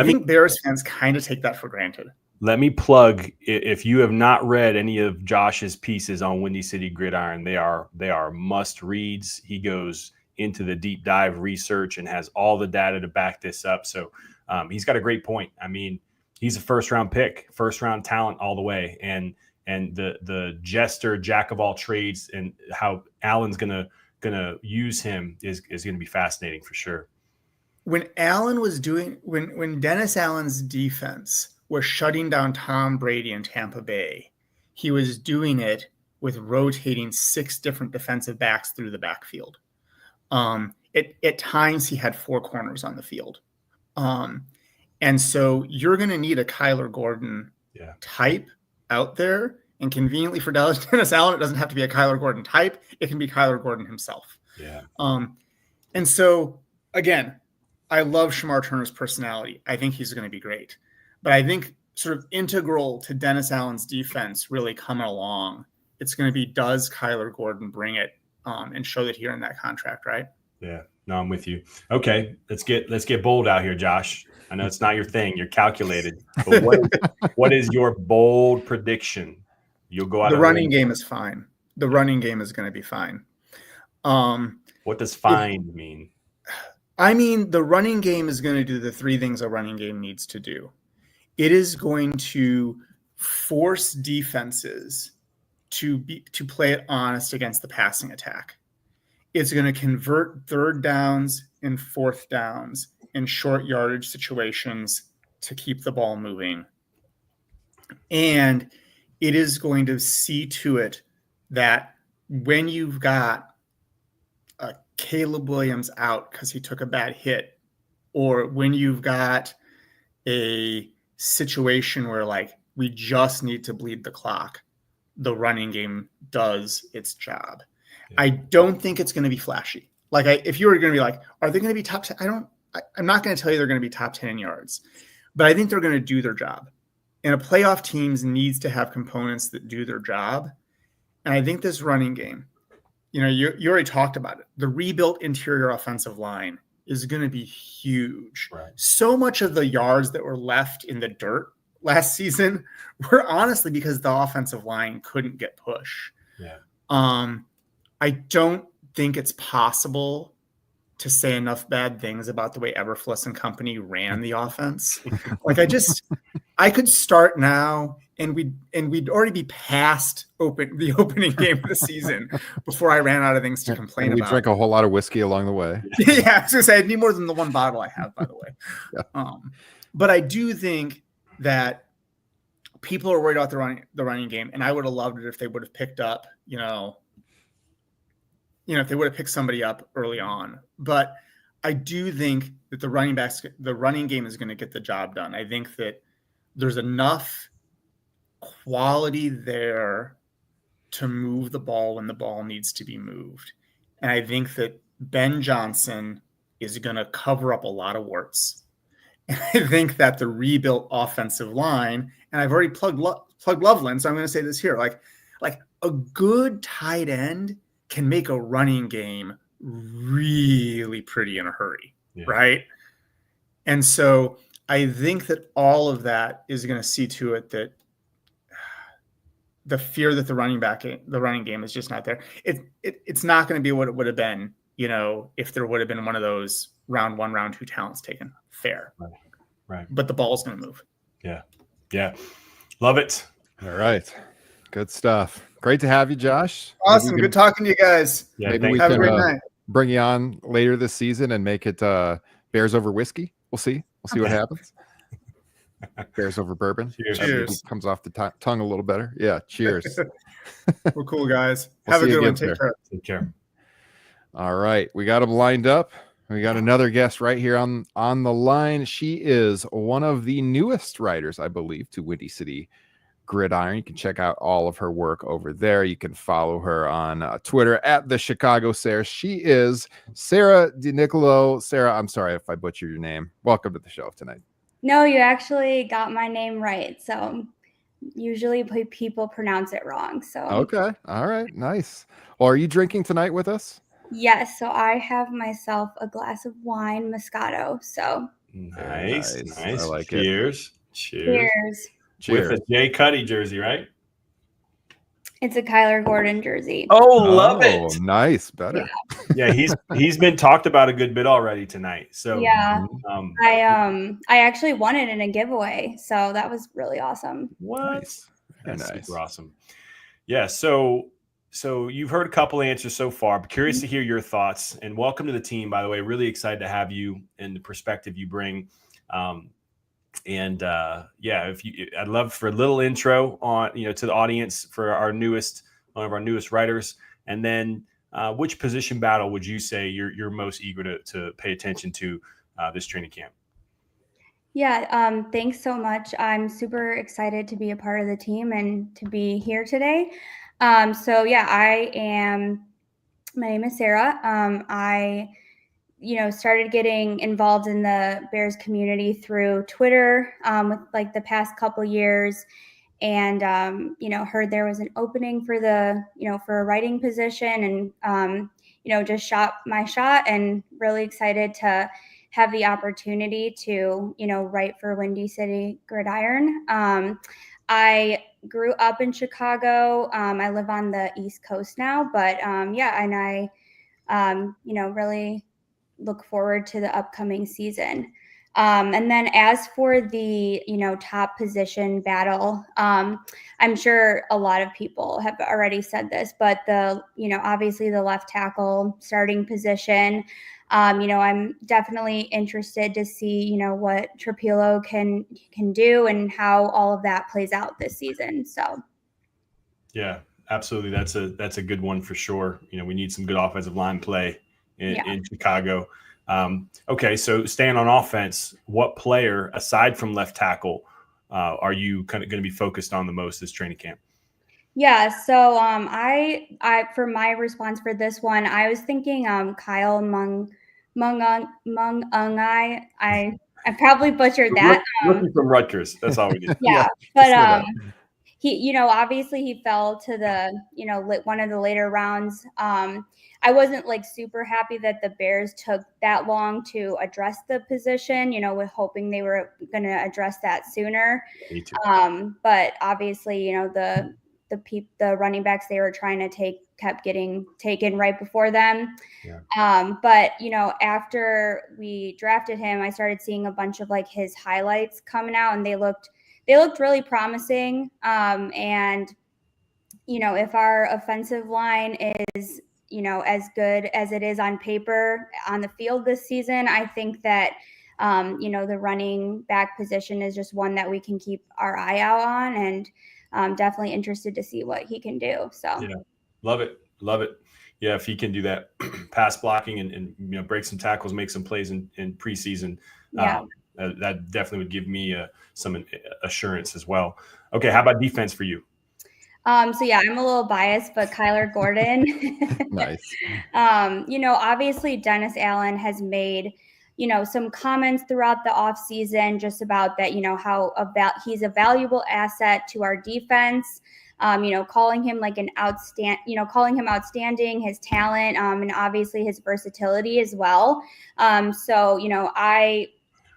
think Bears fans kind of take that for granted. Let me plug, if you have not read any of Josh's pieces on Windy City Gridiron, they are must reads. He goes into the deep dive research and has all the data to back this up. So he's got a great point. I mean, he's a first round pick, first round talent all the way. And the jester, jack of all trades, and how Allen's gonna use him is gonna be fascinating for sure. When Dennis Allen's defense was shutting down Tom Brady in Tampa Bay, he was doing it with rotating 6 different defensive backs through the backfield. At times he had 4 corners on the field. And so you're going to need a Kyler Gordon type out there. And conveniently for Dennis Allen, it doesn't have to be a Kyler Gordon type. It can be Kyler Gordon himself. Yeah. And so, again, I love Shamar Turner's personality. I think he's going to be great. But I think sort of integral to Dennis Allen's defense really coming along, it's going to be, does Kyler Gordon bring it and show that here in that contract, right? Yeah. No, I'm with you. Okay, let's get bold out here, Josh. I know it's not your thing. You're calculated. But what is your bold prediction? You'll go out. The running game is fine. The running game is going to be fine. What does fine mean? I mean, the running game is going to do the 3 things a running game needs to do. It is going to force defenses to play it honest against the passing attack. It's going to convert 3rd downs and 4th downs in short yardage situations to keep the ball moving. And it is going to see to it that when you've got a Caleb Williams out because he took a bad hit, or when you've got a situation where like we just need to bleed the clock, the running game does its job. Yeah. I don't think it's going to be flashy. Like if you were going to be like, are they going to be top 10? I'm not going to tell you they're going to be top 10 in yards, but I think they're going to do their job. And a playoff team needs to have components that do their job. And I think this running game, you already talked about it. The rebuilt interior offensive line is going to be huge. Right. So much of the yards that were left in the dirt last season were honestly because the offensive line couldn't get push. Yeah. I don't think it's possible to say enough bad things about the way Eberflus and company ran the offense. Like I could start now and we'd already be past the opening game of the season before I ran out of things to complain about. We drank a whole lot of whiskey along the way. Yeah, I was gonna say I need more than the 1 bottle I have, by the way. Yeah. But I do think that people are worried about the running game, and I would have loved it if they would have picked up, if they would have picked somebody up early on. But I do think that the running game is going to get the job done. I think that there's enough quality there to move the ball when the ball needs to be moved. And I think that Ben Johnson is going to cover up a lot of warts. And I think that the rebuilt offensive line, and I've already plugged Loveland, so I'm going to say this here, like a good tight end can make a running game really pretty in a hurry, right? And so I think that all of that is going to see to it that the fear that the running game is just not there. It's not going to be what it would have been, if there would have been one of those round 1, round 2 talents taken. Fair. Right. But the ball's going to move. Yeah. Yeah. Love it. All right. Good stuff. Great to have you, Josh. Awesome. Good talking to you guys. Yeah, Maybe we Have a can great night. bring you on later this season and make it Bears over whiskey. We'll see. We'll see what happens. Bears over bourbon. Cheers. Maybe Cheers. it comes off the tongue a little better. Yeah. Cheers. We're cool, guys. We'll Have a see you good one. again, Take sir. care. Take care. All right. We got them lined up. We got another guest right here on the line. She is one of the newest writers, I believe, to Windy City Gridiron. You can check out all of her work over there. You can follow her on Twitter at the Chicago Sarah. She is Sarah DiColo. Sarah, I'm sorry if I butchered your name. Welcome to the show tonight. No, you actually got my name right. So usually people pronounce it wrong. So Okay. All right. Nice. Well, are you drinking tonight with us? yes, so I have myself a glass of wine, Moscato. So Nice. I like it. Cheers. Cheers. cheers. Cheers. With a Jay Cuddy jersey, right? It's a Kyler Gordon jersey. Oh, love it. Nice. Better. Yeah, he's been talked about a good bit already tonight. So Yeah. um, I actually won it in a giveaway. So that was really awesome. what? Nice. Very That's nice. super awesome. Yeah. So you've heard a couple answers so far. But curious to hear your thoughts. And welcome to the team, by the way. Really excited to have you and the perspective you bring. I'd love for a little intro on to the audience for one of our newest writers, and then which position battle would you say you're most eager to pay attention to this training camp? Yeah, thanks so much. I'm super excited to be a part of the team and to be here today. My name is Sarah. I started getting involved in the Bears community through Twitter with like the past couple years, and heard there was an opening for for a writing position, and just shot my shot, and really excited to have the opportunity to write for Windy City Gridiron. I grew up in Chicago. I live on the East Coast now, but and I really look forward to the upcoming season. And then as for the, top position battle, I'm sure a lot of people have already said this, but obviously the left tackle starting position, I'm definitely interested to see, what Trapilo can do and how all of that plays out this season. So. Yeah, absolutely. That's a good one for sure. We need some good offensive line play in Chicago. Okay, so staying on offense, what player aside from left tackle are you kind of going to be focused on the most this training camp? Yeah, so I for my response for this one, I was thinking Kyle Mungungai. I probably butchered that. Looking from Rutgers, that's all we need. Yeah, but he, obviously he fell to the, one of the later rounds. I wasn't like super happy that the Bears took that long to address the position, with hoping they were going to address that sooner. Me too. But obviously, the running backs they were trying to take kept getting taken right before them. Yeah. But after we drafted him, I started seeing a bunch of like his highlights coming out, and they looked really promising. And if our offensive line is as good as it is on paper on the field this season, I think that the running back position is just one that we can keep our eye out on, and definitely interested to see what he can do. So yeah, love it. Yeah, if he can do that pass blocking and break some tackles, make some plays in preseason, that definitely would give me some assurance as well. Okay, how about defense for you? I'm a little biased, but Kyler Gordon. Nice. Obviously Dennis Allen has made, some comments throughout the offseason just about that, how he's a valuable asset to our defense, calling him like outstanding, his talent, and obviously his versatility as well.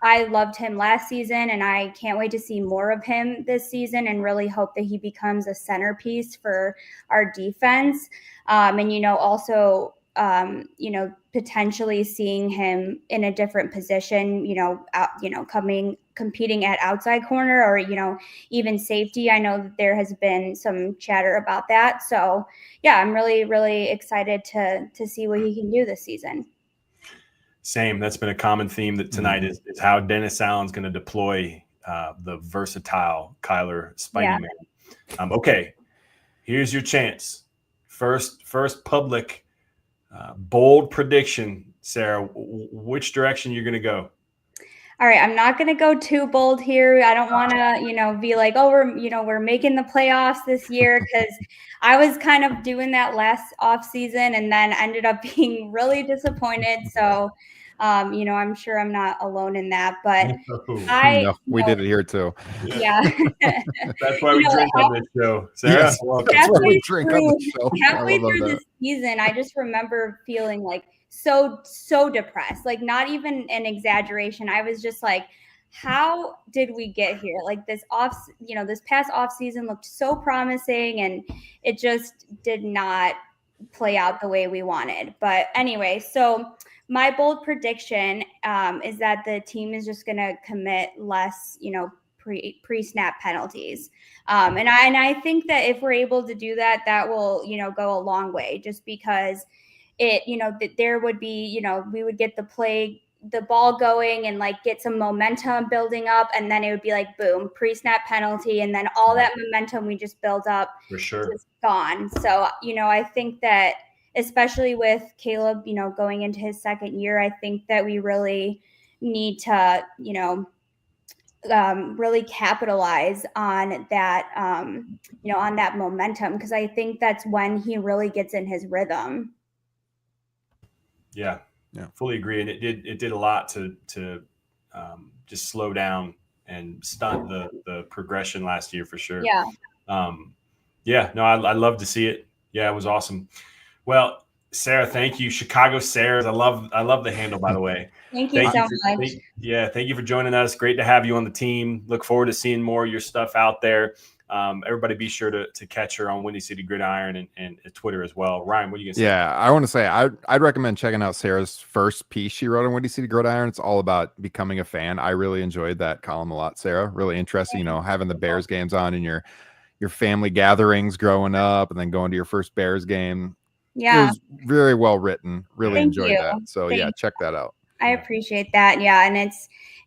I loved him last season, and I can't wait to see more of him this season, and really hope that he becomes a centerpiece for our defense. Also potentially seeing him in a different position, competing at outside corner or, even safety. I know that there has been some chatter about that. So yeah, I'm really, really excited to see what he can do this season. Same. That's been a common theme that tonight is how Dennis Allen's going to deploy the versatile Kyler Spidey man. Okay, here's your chance. First public bold prediction, Sarah. Which direction you're going to go? All right, I'm not going to go too bold here. I don't want to, be like, oh, we're making the playoffs this year, because I was kind of doing that last offseason and then ended up being really disappointed. So, I'm sure I'm not alone in that. But we did it here too. Yeah. That's why we drink on this show, Sarah. Yes, that's why we drink on this show. Halfway through this season, I just remember feeling like so depressed, like not even an exaggeration. I was just like, how did we get here? Like this past off season looked so promising and it just did not play out the way we wanted. But anyway, so my bold prediction is that the team is just going to commit less, pre-snap penalties. And I think that if we're able to do that, that will, go a long way, just because that there would be, we would get the ball going and like get some momentum building up, and then it would be like, boom, pre-snap penalty. And then all that momentum we just built up for sure is gone. So, I think that especially with Caleb, going into his second year, I think that we really need to, really capitalize on that, on that momentum, because I think that's when he really gets in his rhythm. Yeah, fully agree. And it did a lot to just slow down and stunt the progression last year for sure. Yeah. I love to see it. Yeah, it was awesome. Well, Sarah, thank you. Chicago Sarahs. I love the handle, by the way. Thank you so much. Thank you for joining us. Great to have you on the team. Look forward to seeing more of your stuff out there. Everybody be sure to catch her on Windy City Gridiron and Twitter as well. Ryan, what are you going to say? Yeah, I want to say I'd recommend checking out Sarah's first piece she wrote on Windy City Gridiron. It's all about becoming a fan. I really enjoyed that column a lot, Sarah. Really interesting, having the Bears games on in your family gatherings growing up and then going to your first Bears game. Yeah. It was very well written. Really enjoyed that. So check that out. I appreciate that. Yeah. And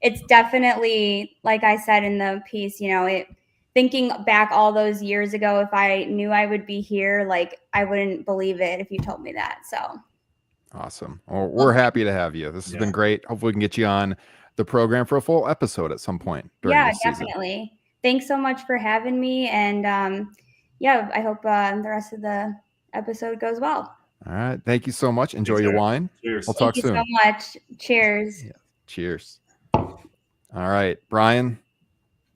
it's definitely, like I said in the piece, thinking back all those years ago, if I knew I would be here, like I wouldn't believe it if you told me that. So awesome. Well, we're happy to have you. This has been great. Hopefully we can get you on the program for a full episode at some point. Yeah, definitely. Thanks so much for having me. And I hope the rest of the episode goes well. All right. Thank you so much. Enjoy your wine. Cheers. We'll talk soon. Thank you so much. Cheers. Yeah. Cheers. All right, Bryan,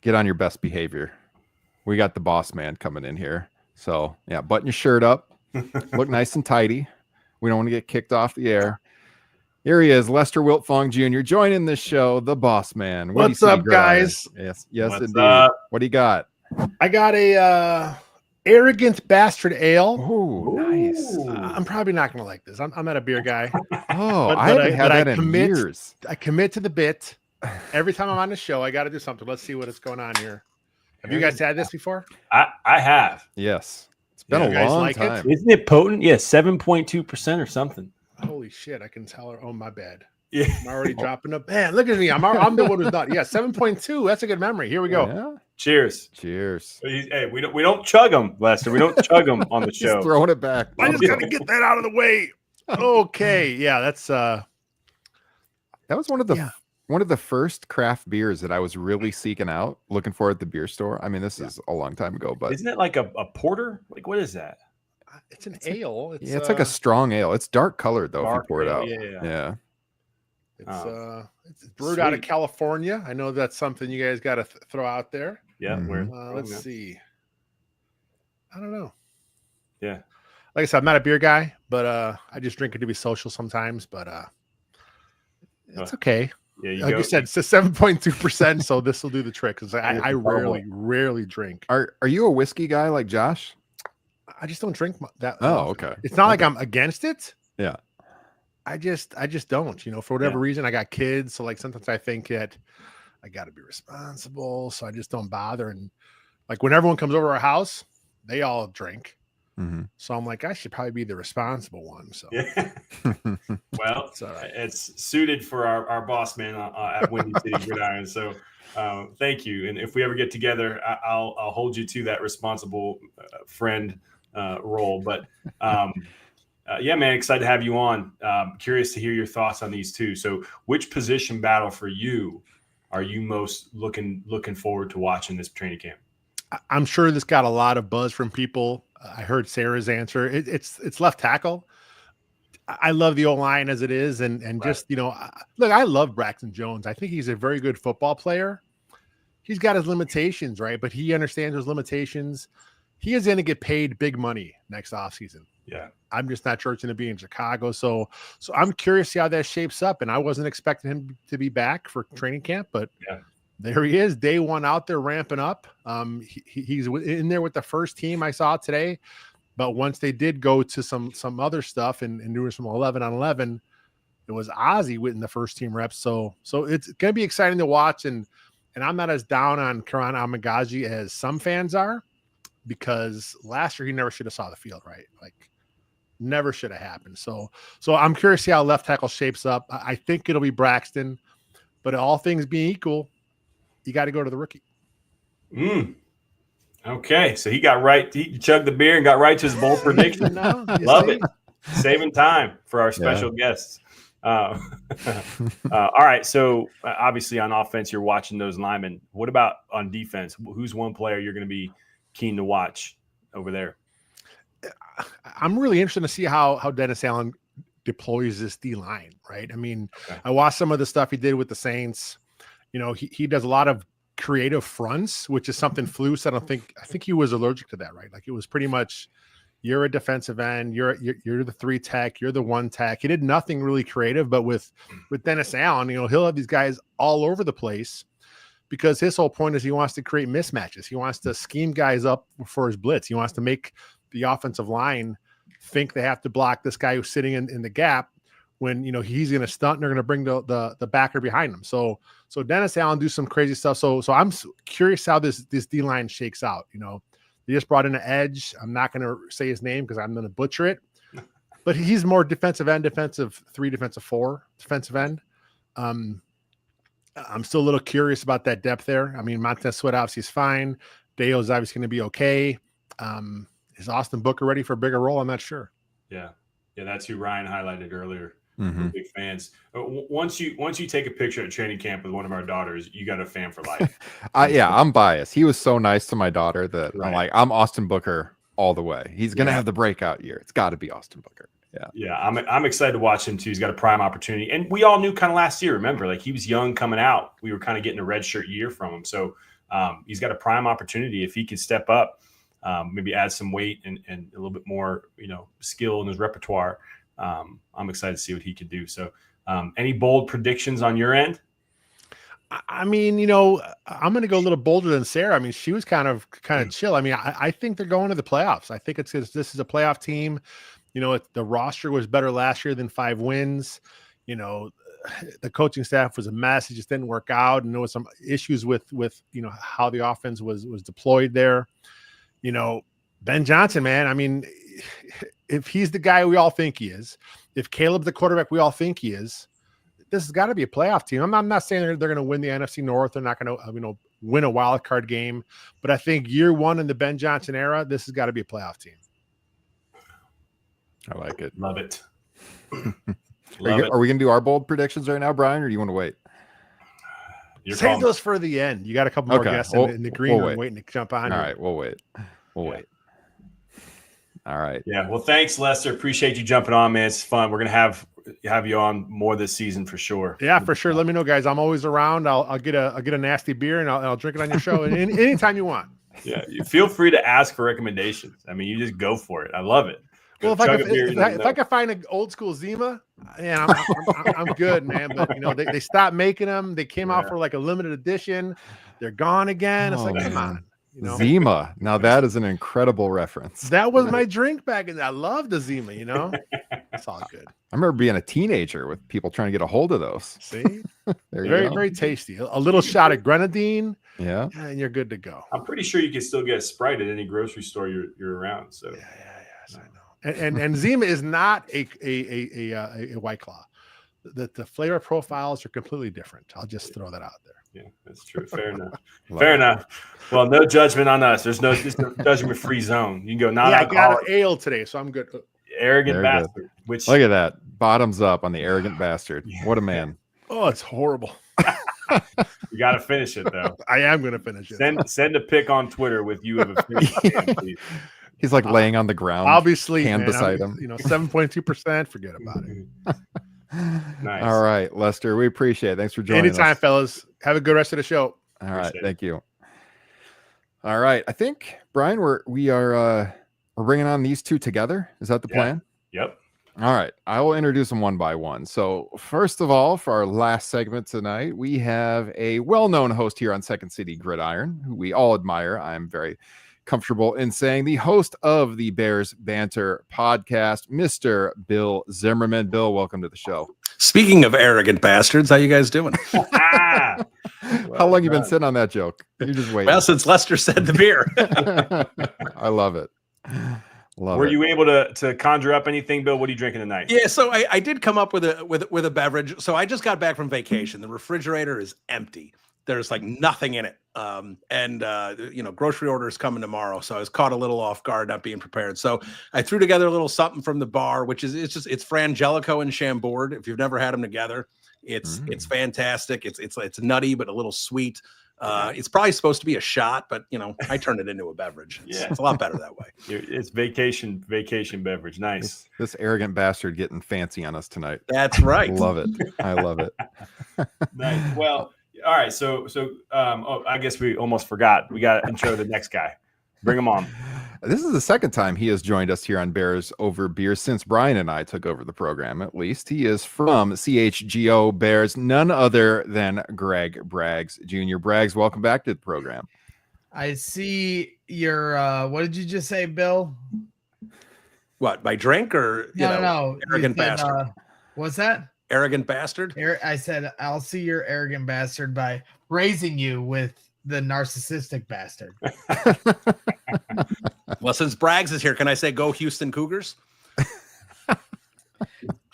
get on your best behavior. We got the boss man coming in here. So button your shirt up. Look nice and tidy. We don't want to get kicked off the air. Here he is, Lester Wiltfong Jr. joining the show, the boss man. What's up, guys? Yes, What's indeed. up? What do you got? I got a Arrogant Bastard Ale. Oh, nice. I'm probably not going to like this. I'm not a beer guy. Oh, I haven't had that in years. I commit to the bit. Every time I'm on the show, I got to do something. Let's see what is going on here. Have you guys had this before? I have. Yes. It's been a long time. Isn't it potent? Yeah, 7.2% or something. Holy shit, I can tell her. Oh, my bad. Yeah. I'm already dropping up. Man, look at me. I'm the one who's done. Yeah, 7.2. That's a good memory. Here we go. Yeah. Cheers. Cheers. Hey, we don't chug them, Lester. We don't chug them on the show. Just throwing it back. I just got to get that out of the way. Okay. Yeah, that's that was one of the first craft beers that I was really seeking out, looking for at the beer store. I mean, this is a long time ago, but isn't it like a porter? Like, what is that? It's an ale. It's like a strong ale. It's dark colored though, if you pour it out. Yeah. It's brewed out of California. I know that's something you guys got to throw out there. Yeah. Let's see. I don't know. Yeah. Like I said, I'm not a beer guy, but I just drink it to be social sometimes. But it's okay. Yeah, like you said, it's a 7.2%, so this will do the trick. Because I rarely drink. Are you a whiskey guy like Josh? I just don't drink that. Oh, okay. It's not like I'm against it. Yeah. I just don't, for whatever reason. I got kids, so like sometimes I think that I got to be responsible, so I just don't bother. And like when everyone comes over to our house, they all drink. Mm-hmm. So I'm like, I should probably be the responsible one. So Yeah. Well, it's all right. It's suited for our boss man at Windy City Gridiron. So thank you. And if we ever get together, I'll hold you to that responsible friend role. But yeah, man, excited to have you on. Curious to hear your thoughts on these two. So which position battle for you are you most looking forward to watching this training camp? I'm sure this got a lot of buzz from people. I heard Sarah's answer. It's left tackle. I love the O-line as it is. And Right. just, look, I love Braxton Jones. I think he's a very good football player. He's got his limitations, right? But he understands those limitations. He is going to get paid big money next offseason. Yeah. I'm just not sure it's going to be in Chicago. So I'm curious to see how that shapes up. And I wasn't expecting him to be back for training camp, but there he is, day one out there ramping up. He's in there with the first team I saw today. But once they did go to some other stuff and doing some 11 on 11, it was Ozzie winning the first team reps. So it's going to be exciting to watch. And I'm not as down on Karan Amagaji as some fans are, because last year he never should have saw the field, right? Like never should have happened. So I'm curious to see how left tackle shapes up. I think it'll be Braxton, but all things being equal, you got to go to the rookie. Okay, so he got right. He chugged the beer and got right to his bold prediction. Love it. Saving time for our special guests. All right, so obviously on offense, you're watching those linemen. What about on defense? Who's one player you're going to be keen to watch over there? I'm really interested to see how Dennis Allen deploys this D-line, right? I mean, I watched some of the stuff he did with the Saints. He does a lot of creative fronts, which is something Flew said. I think he was allergic to that, right? Like it was pretty much, you're a defensive end, you're the 3 tech, you're the 1 tech. He did nothing really creative, but with Dennis Allen, he'll have these guys all over the place, because his whole point is he wants to create mismatches. He wants to scheme guys up for his blitz. He wants to make the offensive line think they have to block this guy who's sitting in the gap, when he's going to stunt and they're going to bring the backer behind him. So Dennis Allen do some crazy stuff. So I'm curious how this D-line shakes out. They just brought in an edge. I'm not going to say his name because I'm going to butcher it, but he's more defensive end, defensive 3, defensive 4, defensive end. I'm still a little curious about that depth there. I mean, Montez Sweat obviously is fine. Deo's obviously going to be okay. Is Austin Booker ready for a bigger role? I'm not sure. Yeah, that's who Ryan highlighted earlier. Mm-hmm. We're big fans. Once you take a picture at training camp with one of our daughters, you got a fan for life. I'm biased. He was so nice to my daughter that I'm Austin Booker all the way. He's gonna have the breakout year. It's got to be Austin Booker. Yeah. I'm excited to watch him too. He's got a prime opportunity, and we all knew kind of last year. Remember, like he was young coming out. We were kind of getting a redshirt year from him. So he's got a prime opportunity if he could step up, maybe add some weight and a little bit more, skill in his repertoire. I'm excited to see what he can do. So any bold predictions on your end? I mean, I'm going to go a little bolder than Sarah. I mean, she was kind of chill. I mean, I think they're going to the playoffs. I think this is a playoff team. The roster was better last year than 5 wins. The coaching staff was a mess. It just didn't work out. And there was some issues with how the offense was deployed there. Ben Johnson, man, I mean, if he's the guy we all think he is, if Caleb's the quarterback we all think he is, this has got to be a playoff team. I'm not saying they're going to win the NFC North. They're not going to win a wild card game. But I think year one in the Ben Johnson era, this has got to be a playoff team. I like it. Love it. Are we going to do our bold predictions right now, Brian, or do you want to wait? Save those for the end. You got a couple more guests in the green room waiting to jump on. All right, we'll wait. Wait. All right. Yeah. Well, thanks, Lester. Appreciate you jumping on, man. It's fun. We're gonna have you on more this season for sure. Yeah, for sure. Let me know, guys. I'm always around. I'll get a nasty beer and I'll drink it on your show anytime you want. Yeah. You feel free to ask for recommendations. I mean, you just go for it. I love it. Well, if I could find an old school Zima, yeah, I'm good, man. But they stopped making them. They came out for like a limited edition. They're gone again. It's like, come on. Zima. Now that is an incredible reference. That was my drink back in. I love the Zima. It's all good. I remember being a teenager with people trying to get a hold of those. See, There you very go. very tasty. A little shot of grenadine, Yeah. and you're good to go. I'm pretty sure you can still get a Sprite at any grocery store you're around. So Yes, I know. And Zima is not a White Claw. The flavor profiles are completely different. I'll just throw that out there. yeah, that's true. Fair enough. Love Fair it. enough. Well, no judgment on us. There's no judgment-free zone. You can go I got non-alcoholic, an ale today, so I'm good. arrogant Very bastard. Which Look at that. Bottoms up on the arrogant bastard. What a man. Oh, it's horrible. you got to finish it though. I am going to finish it. Send a pic on Twitter with you of a finish, please. He's like laying on the ground. Obviously, Can man, beside him. 7.2%. Forget about it. Nice. All right, Lester. We appreciate it. Thanks for joining Anytime, us. fellas. Have a good rest of the show. All right, Appreciate it. thank you. All right, I think Bryan, we're bringing on these two together. Is that the Yeah. plan? Yep. All right, I will introduce them one by one. So first of all, for our last segment tonight, we have a well-known host here on Second City Gridiron, who we all admire. I'm very comfortable in saying the host of the Bears Banter podcast, Mr. Bill Zimmerman. Bill, welcome to the show. Speaking of arrogant bastards, how you guys doing? Ah, How long you been sitting on that joke? You just wait. Well, since Lester said the beer. I love it. Love Were it. you able to conjure up anything, Bill? What are you drinking tonight? Yeah, so I did come up with a beverage. So I just got back from vacation. The refrigerator is empty. There's like nothing in it. Grocery orders coming tomorrow. So I was caught a little off guard, not being prepared. So I threw together a little something from the bar, which is it's Frangelico and Chambord. If you've never had them together, it's fantastic. It's nutty but a little sweet. It's probably supposed to be a shot, but I turned it into a beverage. It's a lot better that way. It's vacation beverage. Nice. This arrogant bastard getting fancy on us tonight. That's right. Love it. I love it. Nice. Well, all right. So I guess we almost forgot. We got to intro the next guy. Bring him on. This is the second time he has joined us here on Bears Over Beer since Bryan and I took over the program, at least. He is from CHGO Bears, none other than Greg Braggs Jr. Braggs, welcome back to the program. I see your, what did you just say, Bill? What, my drink or, No. arrogant bastard? What's that? Arrogant bastard? I said, I'll see your arrogant bastard by raising you with the narcissistic bastard. Well, since Braggs is here, can I say go Houston Cougars?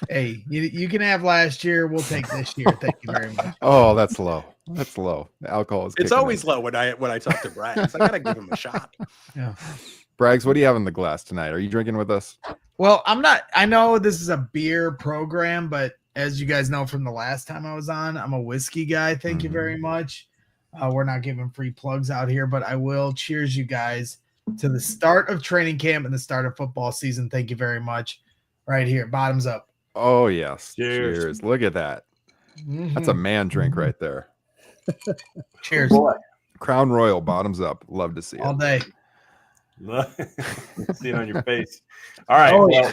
Hey, you can have last year. We'll take this year. Thank you very much. Oh, that's low. That's low. The alcohol is It's kicking always in. low when I talk to Braggs. I gotta give him a shot. Yeah. Braggs, what do you have in the glass tonight? Are you drinking with us? Well, I'm not. I know this is a beer program, but as you guys know from the last time I was on, I'm a whiskey guy. Thank you very much. We're not giving free plugs out here, but I will cheers you guys to the start of training camp and the start of football season. Thank you very much. Right here, bottoms up. Oh, yes. Cheers. Cheers. Look at that. That's a man drink right there. Cheers Crown Royal, bottoms up. Love to see all it. day. See it on your face. All right. Oh, well,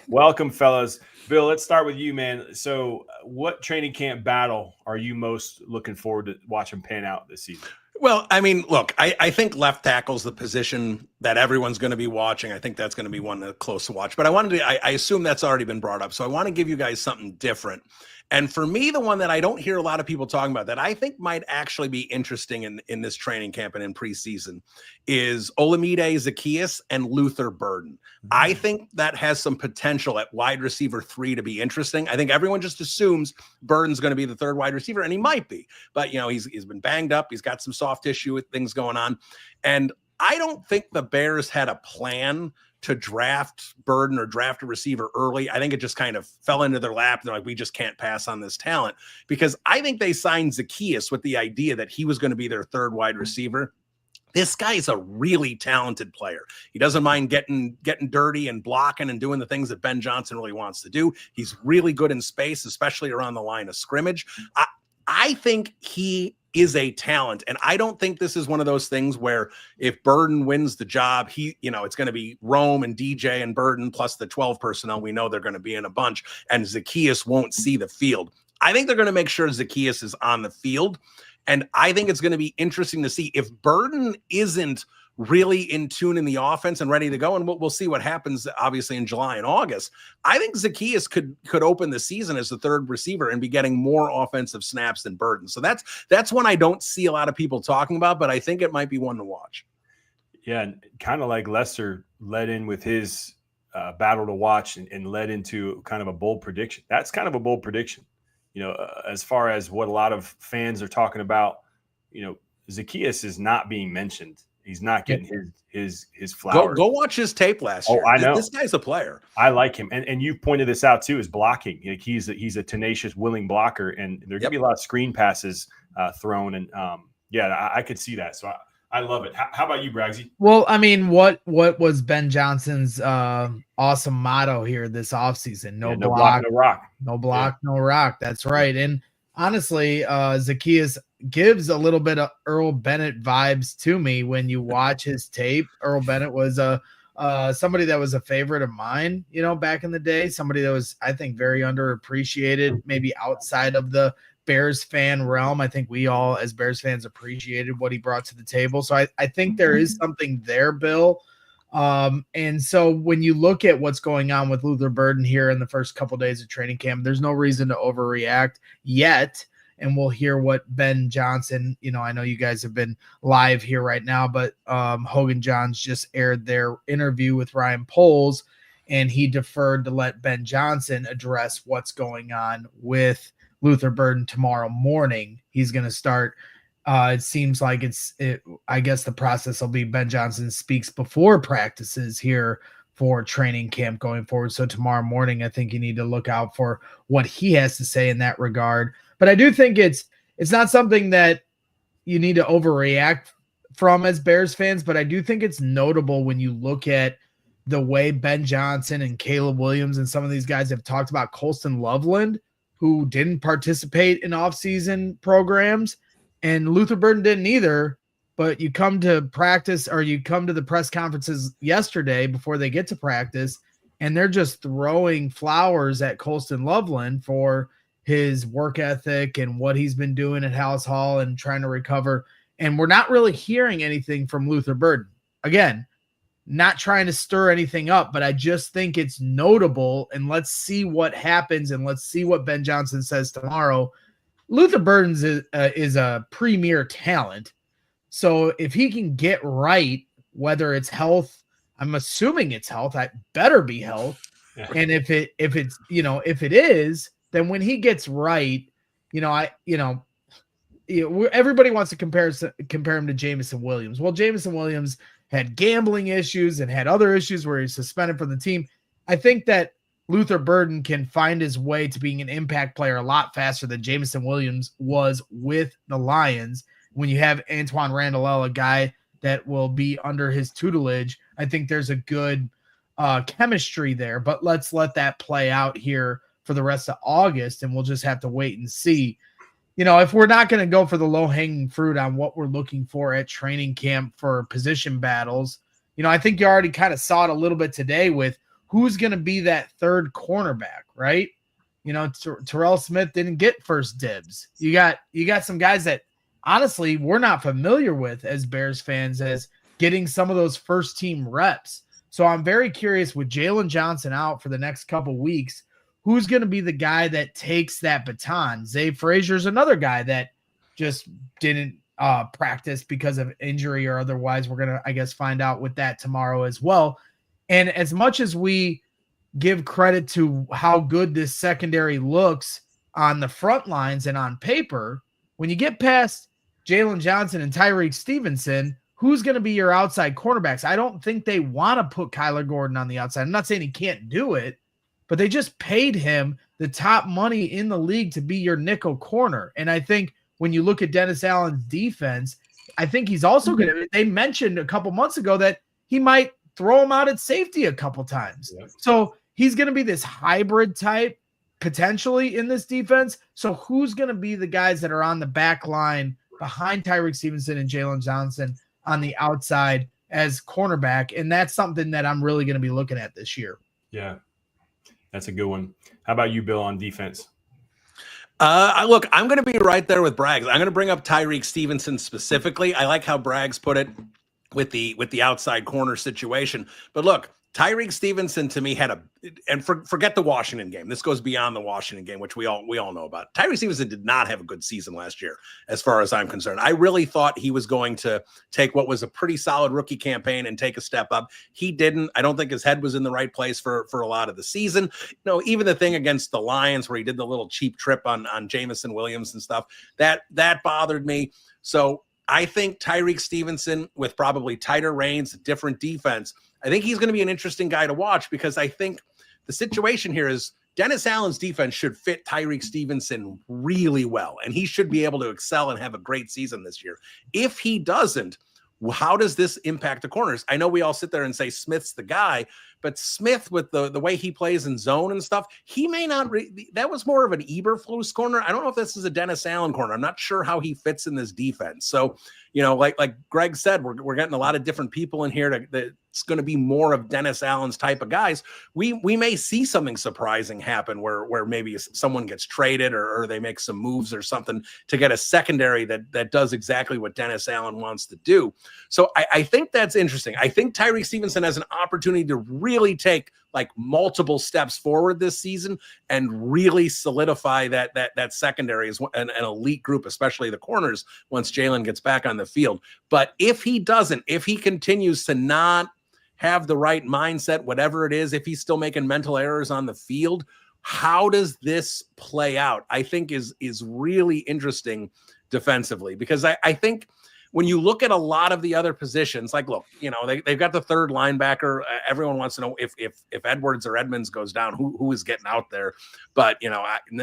welcome, fellas. Bill, let's start with you, man. So what training camp battle are you most looking forward to watching pan out this season? Well, I mean, look, I think left tackle's the position that everyone's going to be watching. I think that's going to be one that's close to watch. But I assume that's already been brought up. So I want to give you guys something different. And for me, the one that I don't hear a lot of people talking about that I think might actually be interesting in this training camp and in preseason is Olamide Zaccheaus and Luther Burden. I think that has some potential at wide receiver 3 to be interesting. I think everyone just assumes Burden's going to be the third wide receiver, and he might be. But, he's been banged up. He's got some soft tissue with things going on. And I don't think the Bears had a plan to draft Burden or draft a receiver early. I think it just kind of fell into their lap. They're like, we just can't pass on this talent, because I think they signed Zaccheaus with the idea that he was going to be their third wide receiver. This guy is a really talented player. He doesn't mind getting dirty and blocking and doing the things that Ben Johnson really wants to do. He's really good in space, especially around the line of scrimmage. I think he is a talent. And I don't think this is one of those things where if Burden wins the job, it's going to be Rome and DJ and Burden plus the 12 personnel. We know they're going to be in a bunch, and Zaccheaus won't see the field. I think they're going to make sure Zaccheaus is on the field. And I think it's going to be interesting to see if Burden isn't really in tune in the offense and ready to go. And we'll see what happens, obviously, in July and August. I think Zacchaeus could open the season as the third receiver and be getting more offensive snaps than Burden. So that's one I don't see a lot of people talking about, but I think it might be one to watch. Yeah, kind of like Lester led in with his battle to watch and led into kind of a bold prediction. That's kind of a bold prediction, as far as what a lot of fans are talking about. Zacchaeus is not being mentioned. He's not getting his flowers. Go watch his tape last year. I know. This guy's a player. I like him. And you pointed this out too, is blocking. Like he's a tenacious, willing blocker, and there's going to be a lot of screen passes thrown. And I could see that. So I love it. How about you, Bragsy? Well, I mean, what was Ben Johnson's awesome motto here this offseason? No block, no rock. No block, no rock. That's right. And honestly, Zacchaeus gives a little bit of Earl Bennett vibes to me when you watch his tape. Earl Bennett was somebody that was a favorite of mine, back in the day. Somebody that was, I think, very underappreciated, maybe outside of the Bears fan realm. I think we all, as Bears fans, appreciated what he brought to the table. So I think there is something there, Bill. And so when you look at what's going on with Luther Burden here in the first couple of days of training camp, there's no reason to overreact yet. And we'll hear what Ben Johnson, I know you guys have been live here right now, but Hogan Johns just aired their interview with Ryan Poles, and he deferred to let Ben Johnson address what's going on with Luther Burden tomorrow morning. He's going to start. It seems like I guess the process will be Ben Johnson speaks before practices here for training camp going forward. So tomorrow morning, I think you need to look out for what he has to say in that regard. But I do think it's not something that you need to overreact from as Bears fans, but I do think it's notable when you look at the way Ben Johnson and Caleb Williams and some of these guys have talked about Colston Loveland, who didn't participate in off-season programs, and Luther Burden didn't either. But you come to practice, or you come to the press conferences yesterday before they get to practice, and they're just throwing flowers at Colston Loveland for his work ethic and what he's been doing at House Hall and trying to recover. And we're not really hearing anything from Luther Burden. Again, not trying to stir anything up, but I just think it's notable, and let's see what happens, and let's see what Ben Johnson says tomorrow. Luther Burden is a premier talent. So if he can get right, whether it's health, I'm assuming it's health, I better be health. Yeah. And if it is, then when he gets right, everybody wants to compare him to Jamison Williams. Well, Jamison Williams had gambling issues and had other issues where he's suspended from the team. I think that Luther Burden can find his way to being an impact player a lot faster than Jamison Williams was with the Lions. When you have Antoine Randall, a guy that will be under his tutelage, I think there's a good chemistry there. But let's let that play out here for the rest of August, and we'll just have to wait and see. If we're not going to go for the low-hanging fruit on what we're looking for at training camp for position battles, I think you already kind of saw it a little bit today with who's going to be that third cornerback, right? Terrell Smith didn't get first dibs. You got some guys that honestly we're not familiar with as Bears fans as getting some of those first-team reps. So I'm very curious with Jalen Johnson out for the next couple weeks, who's going to be the guy that takes that baton? Zay Frazier's another guy that just didn't practice because of injury or otherwise. We're going to, I guess, find out with that tomorrow as well. And as much as we give credit to how good this secondary looks on the front lines and on paper, when you get past Jalen Johnson and Tyreek Stevenson, who's going to be your outside cornerbacks? I don't think they want to put Kyler Gordon on the outside. I'm not saying he can't do it, but they just paid him the top money in the league to be your nickel corner. And I think when you look at Dennis Allen's defense, I think he's also going to – they mentioned a couple months ago that he might throw him out at safety a couple times. Yep. So he's going to be this hybrid type potentially in this defense. So who's going to be the guys that are on the back line behind Tyreek Stevenson and Jalen Johnson on the outside as cornerback? And that's something that I'm really going to be looking at this year. Yeah. That's a good one. How about you, Bill, on defense? Look, I'm going to be right there with Braggs. I'm going to bring up Tyreek Stevenson specifically. I like how Braggs put it. with the outside corner situation. But look, Tyreek Stevenson to me forget the Washington game. This goes beyond the Washington game, which we all know about. Tyreek Stevenson did not have a good season last year, as far as I'm concerned. I really thought he was going to take what was a pretty solid rookie campaign and take a step up. He didn't. I don't think his head was in the right place for a lot of the season. Even the thing against the Lions where he did the little cheap trip on Jameson Williams and stuff, that bothered me. So I think Tyreek Stevenson, with probably tighter reins, different defense, I think he's going to be an interesting guy to watch, because I think the situation here is Dennis Allen's defense should fit Tyreek Stevenson really well, and he should be able to excel and have a great season this year. If he doesn't, how does this impact the corners? I know we all sit there and say Smith's the guy, but Smith, with the way he plays in zone and stuff, he may not. That was more of an Eberflus corner. I don't know if this is a Dennis Allen corner. I'm not sure how he fits in this defense. So, like Greg said, we're getting a lot of different people in here that's going to be more of Dennis Allen's type of guys. We may see something surprising happen where maybe someone gets traded or they make some moves or something to get a secondary that does exactly what Dennis Allen wants to do. So I think that's interesting. I think Tyreek Stevenson has an opportunity to really take like multiple steps forward this season and really solidify that secondary as an elite group, especially the corners, once Jalen gets back on the field. But if he continues to not have the right mindset, whatever it is, if he's still making mental errors on the field, how does this play out? I think is really interesting defensively, because I think when you look at a lot of the other positions, like, look, they've got the third linebacker. Everyone wants to know if Edwards or Edmonds goes down, who is getting out there. But,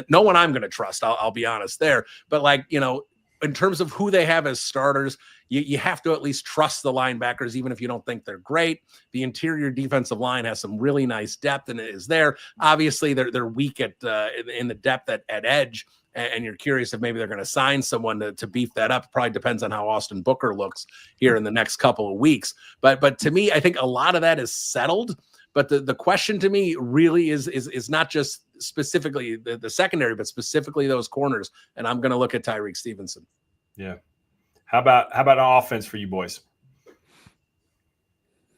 no one I'm going to trust. I'll be honest there. But in terms of who they have as starters, you have to at least trust the linebackers, even if you don't think they're great. The interior defensive line has some really nice depth, and it is there. Obviously, they're weak in the depth at edge. And you're curious if maybe they're going to sign someone to beef that up. Probably depends on how Austin Booker looks here in the next couple of weeks. But to me, I think a lot of that is settled. But the question to me really is not just specifically the secondary, but specifically those corners. And I'm going to look at Tyreek Stevenson. Yeah. How about an offense for you boys?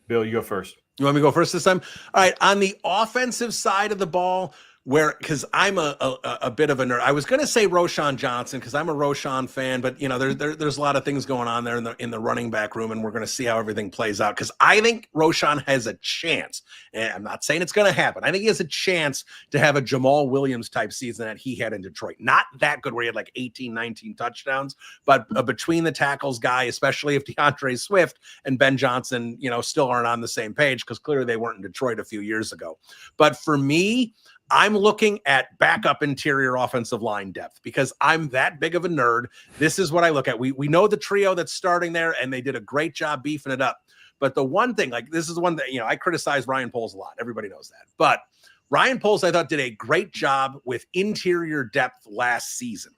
Bill, you go first. You want me to go first this time? All right. On the offensive side of the ball, because I'm a bit of a nerd. I was going to say Roschon Johnson because I'm a Roschon fan, but there's a lot of things going on there in the running back room, and we're going to see how everything plays out, because I think Roschon has a chance. And I'm not saying it's going to happen. I think he has a chance to have a Jamal Williams type season that he had in Detroit. Not that good where he had like 18, 19 touchdowns, but a between the tackles guy, especially if DeAndre Swift and Ben Johnson, still aren't on the same page, because clearly they weren't in Detroit a few years ago. But for me, I'm looking at backup interior offensive line depth, because I'm that big of a nerd. This is what I look at. We know the trio that's starting there, and they did a great job beefing it up. But the one thing, this is one that, I criticize Ryan Poles a lot. Everybody knows that. But Ryan Poles, I thought, did a great job with interior depth last season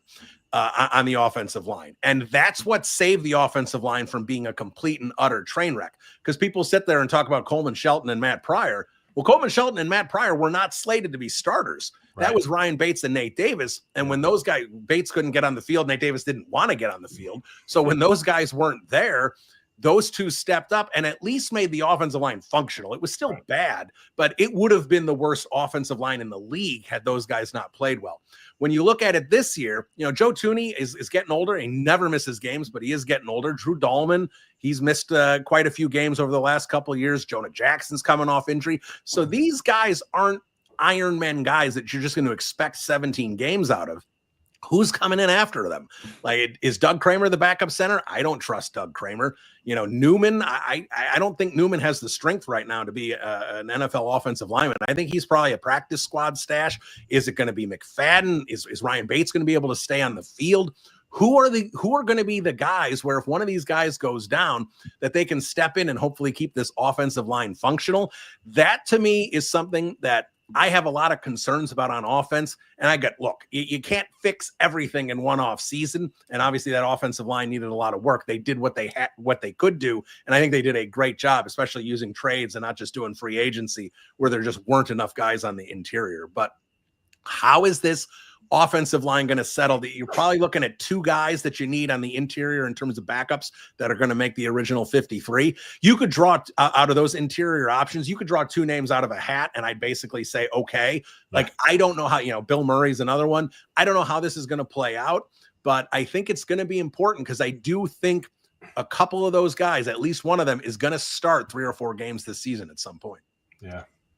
on the offensive line. And that's what saved the offensive line from being a complete and utter train wreck. Because people sit there and talk about Coleman Shelton and Matt Pryor. Well, Coleman Shelton and Matt Pryor were not slated to be starters. Right. That was Ryan Bates and Nate Davis. And when those guys, Bates couldn't get on the field, Nate Davis didn't want to get on the field. So when those guys weren't there, those two stepped up and at least made the offensive line functional. It was still bad, but it would have been the worst offensive line in the league had those guys not played well. When you look at it this year, Joe Thuney is getting older. He never misses games, but he is getting older. Drew Dahlman, he's missed quite a few games over the last couple of years. Jonah Jackson's coming off injury. So these guys aren't Iron Man guys that you're just going to expect 17 games out of. Who's coming in after them? Like, is Doug Kramer the backup center? I don't trust Doug Kramer. Newman, I don't think Newman has the strength right now to be an NFL offensive lineman. I think he's probably a practice squad stash. Is it going to be McFadden? Is Ryan Bates going to be able to stay on the field? Who are going to be the guys where if one of these guys goes down, that they can step in and hopefully keep this offensive line functional? That to me is something that I have a lot of concerns about on offense. And look, you can't fix everything in one off season. And obviously that offensive line needed a lot of work. They did what they could do. And I think they did a great job, especially using trades and not just doing free agency where there just weren't enough guys on the interior. But how is this offensive line going to settle? You're probably looking at 2 guys that you need on the interior in terms of backups that are going to make the original 53. You could draw out of those interior options, you could draw 2 names out of a hat, and I'd basically say, okay. Like, I don't know how, Bill Murray's another one. I don't know how this is going to play out, but I think it's going to be important because I do think a couple of those guys, at least one of them, is going to start 3 or 4 games this season at some point.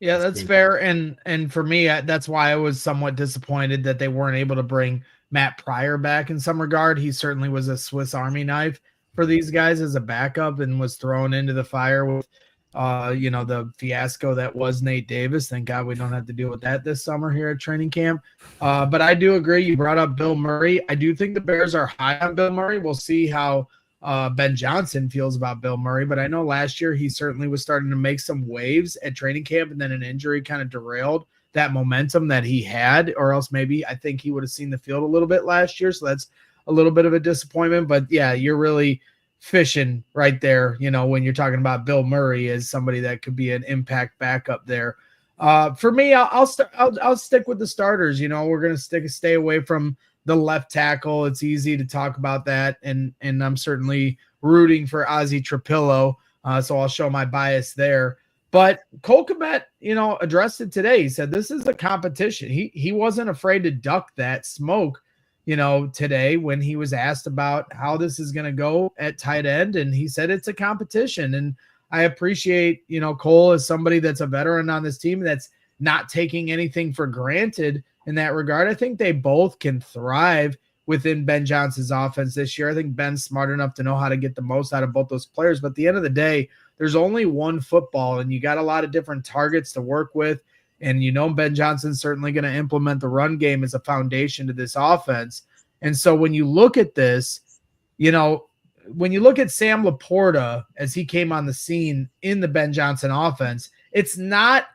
Yeah, that's fair. And for me, that's why I was somewhat disappointed that they weren't able to bring Matt Pryor back in some regard. He certainly was a Swiss Army knife for these guys as a backup and was thrown into the fire with, the fiasco that was Nate Davis. Thank God we don't have to deal with that this summer here at training camp. But I do agree. You brought up Bill Murray. I do think the Bears are high on Bill Murray. We'll see how Ben Johnson feels about Bill Murray, but I know last year he certainly was starting to make some waves at training camp, and then an injury kind of derailed that momentum that he had, or else maybe I think he would have seen the field a little bit last year. So that's a little bit of a disappointment, but yeah, you're really fishing right there, when you're talking about Bill Murray as somebody that could be an impact backup there. For me, I'll stick with the starters. We're going to stay away from the left tackle. It's easy to talk about that, and I'm certainly rooting for Ozzie Trapillo, so I'll show my bias there. But Cole Kmet, addressed it today. He said this is a competition. He wasn't afraid to duck that smoke, today when he was asked about how this is going to go at tight end, and he said it's a competition. And I appreciate, Cole as somebody that's a veteran on this team that's not taking anything for granted in that regard. I think they both can thrive within Ben Johnson's offense this year. I think Ben's smart enough to know how to get the most out of both those players. But at the end of the day, there's only one football, and you got a lot of different targets to work with. And Ben Johnson's certainly going to implement the run game as a foundation to this offense. And so when you look at this, when you look at Sam Laporta as he came on the scene in the Ben Johnson offense, it's not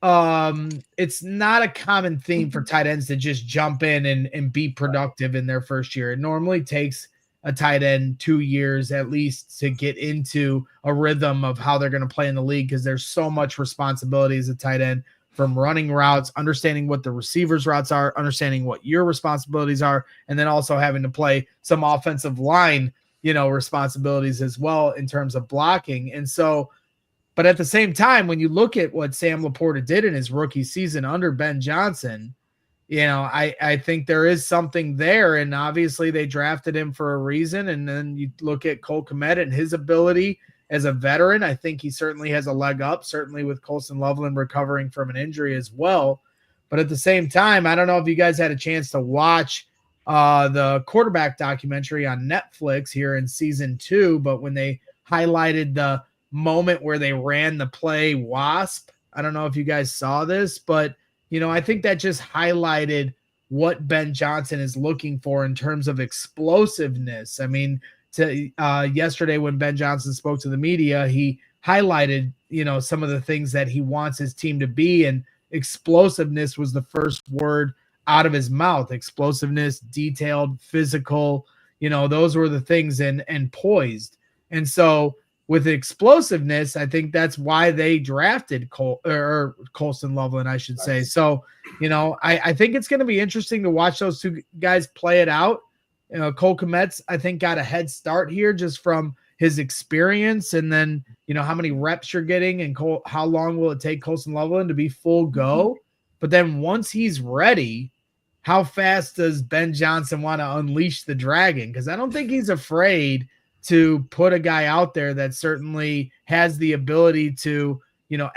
a common theme for tight ends to just jump in and be productive in their first year. It normally takes a tight end 2 years at least to get into a rhythm of how they're going to play in the league, because there's so much responsibility as a tight end, from running routes, understanding what the receivers' routes are, understanding what your responsibilities are, and then also having to play some offensive line, responsibilities as well in terms of blocking. And so, but at the same time, when you look at what Sam Laporta did in his rookie season under Ben Johnson, I think there is something there. And obviously they drafted him for a reason. And then you look at Cole Kmet and his ability as a veteran. I think he certainly has a leg up, certainly with Colston Loveland recovering from an injury as well. But at the same time, I don't know if you guys had a chance to watch the quarterback documentary on Netflix here in season 2, but when they highlighted the moment where they ran the play Wasp, I don't know if you guys saw this, but I think that just highlighted what Ben Johnson is looking for in terms of explosiveness. I mean, yesterday when Ben Johnson spoke to the media, he highlighted, some of the things that he wants his team to be, and explosiveness was the first word out of his mouth. Explosiveness, detailed, physical, those were the things, and poised. And so with explosiveness, I think that's why they drafted Colston Loveland, I should say. So, I think it's going to be interesting to watch those two guys play it out. Cole Kmet's, I think, got a head start here just from his experience, and then, how many reps you're getting, and how long will it take Colston Loveland to be full go. But then once he's ready, how fast does Ben Johnson want to unleash the dragon? Because I don't think he's afraid to put a guy out there that certainly has the ability to,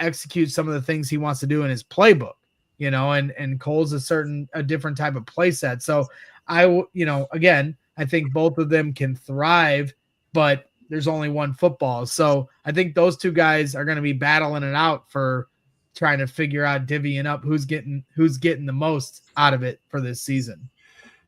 execute some of the things he wants to do in his playbook, and Cole's a different type of play set. So again, I think both of them can thrive, but there's only one football. So I think those two guys are going to be battling it out for trying to figure out, divvying up who's getting the most out of it for this season.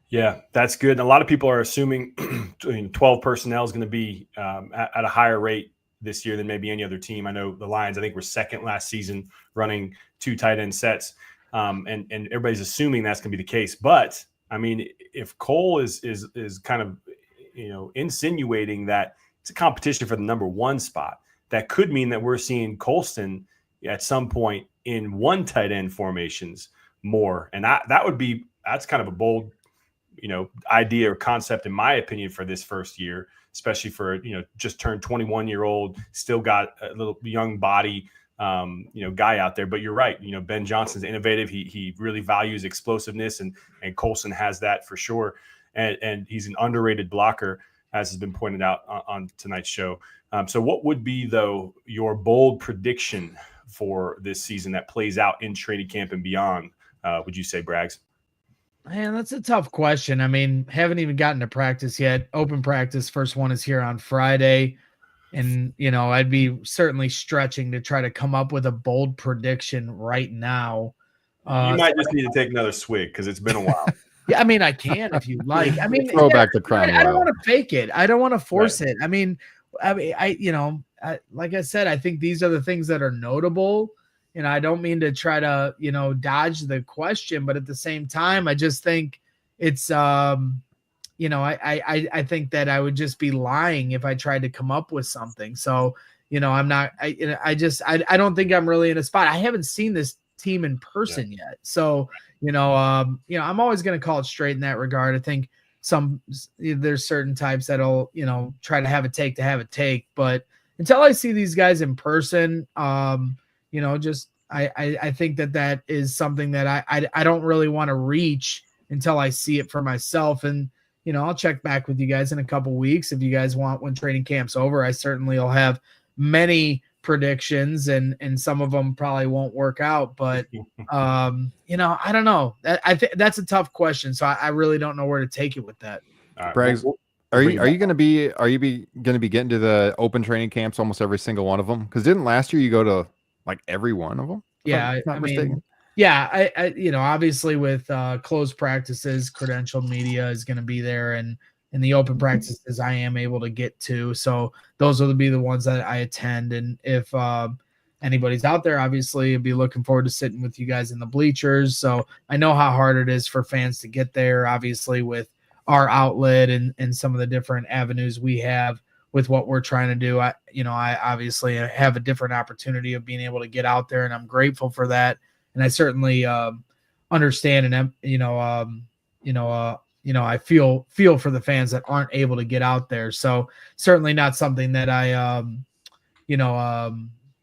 Yeah, that's good. And a lot of people are assuming 12 personnel is going to be at a higher rate this year than maybe any other team. I know the Lions, I think, were second last season running 2 tight end sets. And everybody's assuming that's going to be the case. But I mean, if Cole is kind of, insinuating that it's a competition for the number 1 spot, that could mean that we're seeing Colston at some point in 1 tight end formations more. And that would be that's kind of a bold, idea or concept, in my opinion, for this first year, especially for, just turned 21-year-old, still got a little young body, guy out there. But you're right. Ben Johnson's innovative. He really values explosiveness, and Colson has that for sure. And he's an underrated blocker, as has been pointed out on tonight's show. So what would be, though, your bold prediction for this season that plays out in training camp and beyond, would you say, Braggs? Man, that's a tough question. I mean, haven't even gotten to practice yet. Open practice, first one is here on Friday. And, I'd be certainly stretching to try to come up with a bold prediction right now. You might just need to take another swig because it's been a while. Yeah, I mean, I can if you like. I mean, throw back the crown. I don't want to fake it. I don't want to force it. I mean, like I said, I think these are the things that are notable. I don't mean to try to, dodge the question, but at the same time, I just think it's, I think that I would just be lying if I tried to come up with something. So, I'm not, I don't think I'm really in a spot. I haven't seen this team in person yet. So, I'm always going to call it straight in that regard. I think there's certain types that'll, try to have a take, but until I see these guys in person, I think that is something that I don't really want to reach until I see it for myself. And, I'll check back with you guys in a couple weeks. If you guys want, when training camp's over, I certainly will have many predictions, and some of them probably won't work out, but, I don't know. I think that's a tough question. So I really don't know where to take it with that. All right, Braggs, are you going to be getting to the open training camps, almost every single one of them? Because didn't last year you go to like every one of them? Yeah, I mean, obviously with closed practices, credentialed media is going to be there, and in the open practices I am able to get to. So those will be the ones that I attend. And if anybody's out there, obviously I'd be looking forward to sitting with you guys in the bleachers. So I know how hard it is for fans to get there, obviously with our outlet and some of the different avenues we have with what we're trying to do. I obviously have a different opportunity of being able to get out there, and I'm grateful for that. And I certainly understand, and I feel for the fans that aren't able to get out there. So certainly not something that I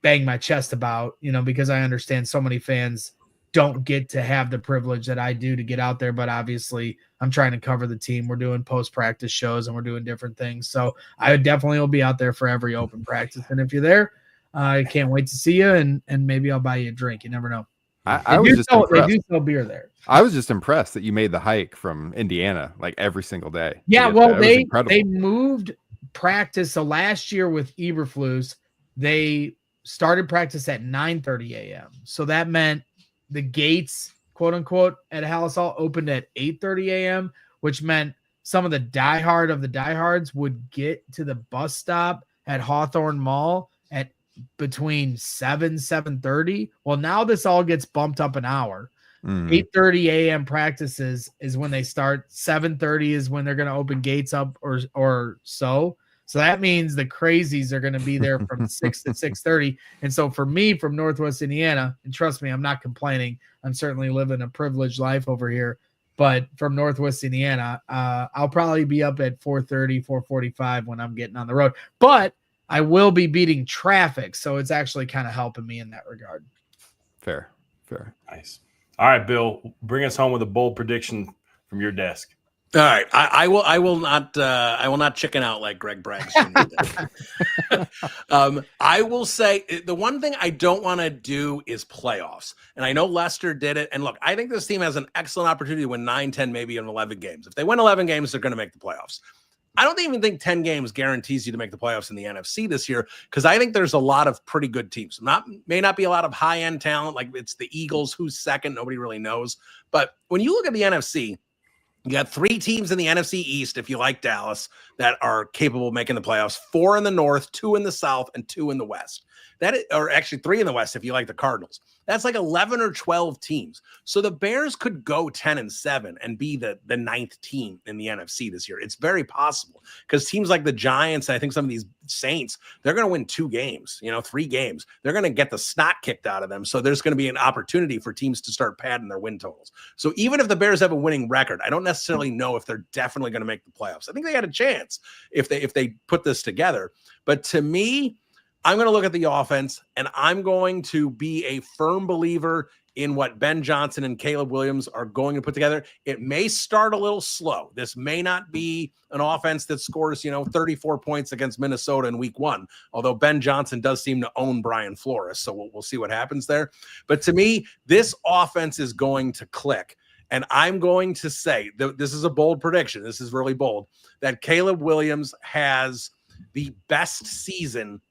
bang my chest about, because I understand so many fans don't get to have the privilege that I do to get out there. But obviously I'm trying to cover the team. We're doing post-practice shows and we're doing different things. So I definitely will be out there for every open practice. And if you're there, I can't wait to see you, and maybe I'll buy you a drink. You never know. They do sell beer there. I was just impressed that you made the hike from Indiana like every single day. Yeah, well, they moved practice. So last year with Eberflus, they started practice at 9:30 a.m. So that meant the gates, quote unquote, at Halas Hall opened at 8:30 a.m., which meant some of the diehard of the diehards would get to the bus stop at Hawthorne Mall at between 7:30. Well, now this all gets bumped up an hour. 8:30 a.m. practices is when they start. 7:30 is when they're going to open gates up or so. So that means the crazies are going to be there from 6 to 6:30. And so for me from Northwest Indiana, and trust me, I'm not complaining. I'm certainly living a privileged life over here. But from Northwest Indiana, I'll probably be up at 4:30, 4:45 when I'm getting on the road. But I will be beating traffic, so it's actually kind of helping me in that regard. Fair. Nice. All right, Bill, bring us home with a bold prediction from your desk. All right, I will not chicken out like Greg Braggs. I will say the one thing I don't want to do is playoffs, and I know Lester did it. And look, I think this team has an excellent opportunity to win 9, 10, maybe even 11 games. If they win 11 games, they're going to make the playoffs. I don't even think 10 games guarantees you to make the playoffs in the NFC this year, because I think there's a lot of pretty good teams. May not be a lot of high-end talent, like it's the Eagles, who's second, nobody really knows. But when you look at the NFC, you got 3 teams in the NFC East, if you like Dallas, that are capable of making the playoffs, 4 in the North, 2 in the South, and 2 in the West. or actually 3 in the West if you like the Cardinals. That's like 11 or 12 teams. So the Bears could go 10-7 and be the 9th team in the NFC this year. It's very possible because teams like the Giants, and I think some of these Saints, they're going to win 2 games, 3 games. They're going to get the snot kicked out of them. So there's going to be an opportunity for teams to start padding their win totals. So even if the Bears have a winning record, I don't necessarily know if they're definitely going to make the playoffs. I think they had a chance if they put this together. But to me, I'm going to look at the offense, and I'm going to be a firm believer in what Ben Johnson and Caleb Williams are going to put together. It may start a little slow. This may not be an offense that scores, 34 points against Minnesota in week 1, although Ben Johnson does seem to own Brian Flores. So we'll see what happens there. But to me, this offense is going to click. And I'm going to say, this is a bold prediction. This is really bold, that Caleb Williams has the best season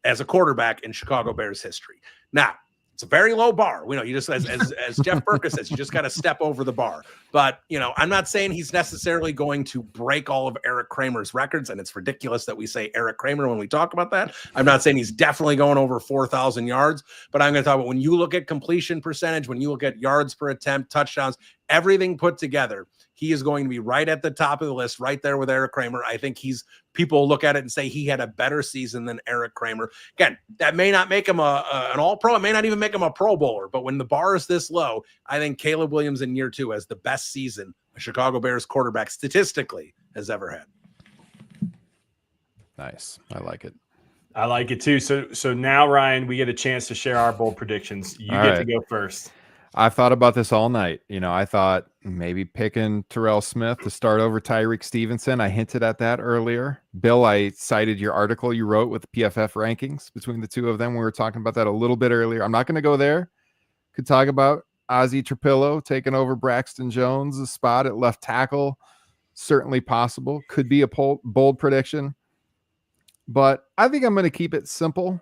as a quarterback in Chicago Bears history. Now, it's a very low bar. We know you just, as Jeff Berkes says, you just got to step over the bar. But, I'm not saying he's necessarily going to break all of Erik Kramer's records. And it's ridiculous that we say Erik Kramer when we talk about that. I'm not saying he's definitely going over 4,000 yards, but I'm going to talk about when you look at completion percentage, when you look at yards per attempt, touchdowns, everything put together, he is going to be right at the top of the list, right there with Erik Kramer. I think people look at it and say he had a better season than Erik Kramer. Again, that may not make him an all-pro. It may not even make him a Pro Bowler. But when the bar is this low, I think Caleb Williams in year 2 has the best season a Chicago Bears quarterback statistically has ever had. Nice. I like it. I like it too. So now, Ryan, we get a chance to share our bold predictions. You get to go first. I've thought about this all night. I thought maybe picking Terrell Smith to start over Tyreek Stevenson. I hinted at that earlier. Bill, I cited your article you wrote with the PFF rankings between the two of them. We were talking about that a little bit earlier. I'm not going to go there. Could talk about Ozzie Trapillo taking over Braxton Jones' spot at left tackle. Certainly possible. Could be a bold prediction. But I think I'm going to keep it simple.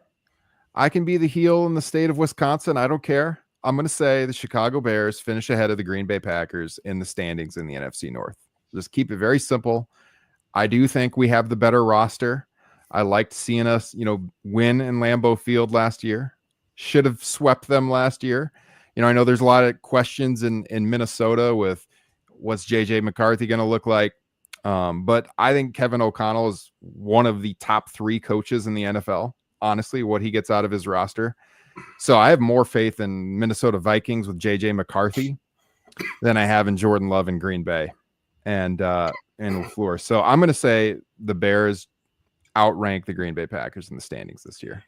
I can be the heel in the state of Wisconsin. I don't care. I'm going to say the Chicago Bears finish ahead of the Green Bay Packers in the standings in the NFC North. Just keep it very simple. I do think we have the better roster. I liked seeing us, win in Lambeau Field last year. Should have swept them last year. I know there's a lot of questions in Minnesota with what's JJ McCarthy going to look like. But I think Kevin O'Connell is one of the top 3 coaches in the NFL. Honestly, what he gets out of his roster. So I have more faith in Minnesota Vikings with JJ McCarthy than I have in Jordan Love in Green Bay and LaFleur. So I'm going to say the Bears outrank the Green Bay Packers in the standings this year.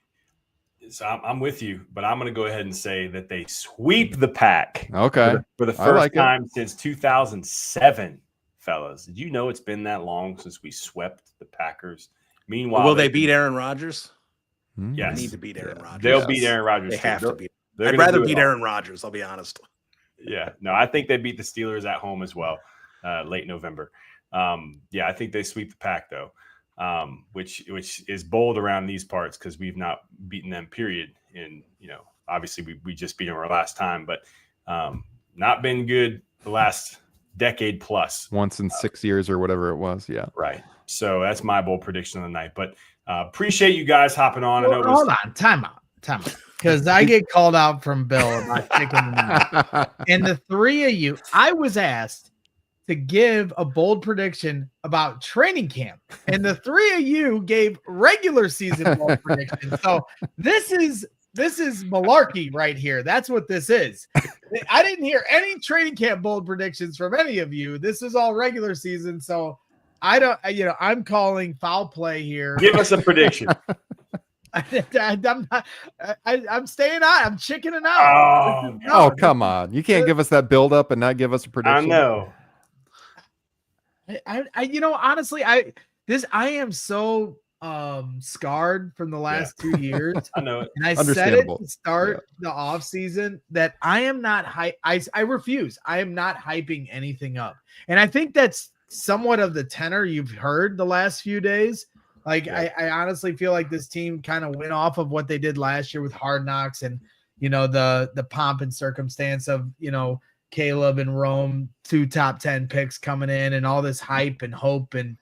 So I'm with you, but I'm going to go ahead and say that they sweep the pack. Okay. For the first time since 2007, fellas. Did you know it's been that long since we swept the Packers? Meanwhile, will they beat Aaron Rodgers? Yes. They need to beat Aaron Rodgers. They'll beat Aaron Rodgers. They have to beat. I'd rather beat Aaron Rodgers, I'll be honest. Yeah. No, I think they beat the Steelers at home as well, late November. I think they sweep the pack, though, which is bold around these parts because we've not beaten them, period. And, obviously we just beat them our last time, but not been good the last decade plus. Once in 6 years or whatever it was. Yeah. Right. So that's my bold prediction of the night. But appreciate you guys hopping on. Hold on. Time out. Because I get called out from Bill about chicken and the 3 of you, I was asked to give a bold prediction about training camp. And the 3 of you gave regular season bold predictions. So this is malarkey right here. That's what this is. I didn't hear any training camp bold predictions from any of you. This is all regular season. So I'm calling foul play here. Give us a prediction. I'm staying out. I'm chickening out. Oh, come on. You can't give us that build up and not give us a prediction. I know. Honestly, I am so scarred from the last 2 years. I know it. And I said it to start the off season that I am not I refuse. I am not hyping anything up. And I think that's somewhat of the tenor you've heard the last few days. I honestly feel like this team kind of went off of what they did last year with Hard Knocks and, the pomp and circumstance of, Caleb and Rome, 2 top 10 picks coming in and all this hype and hope and,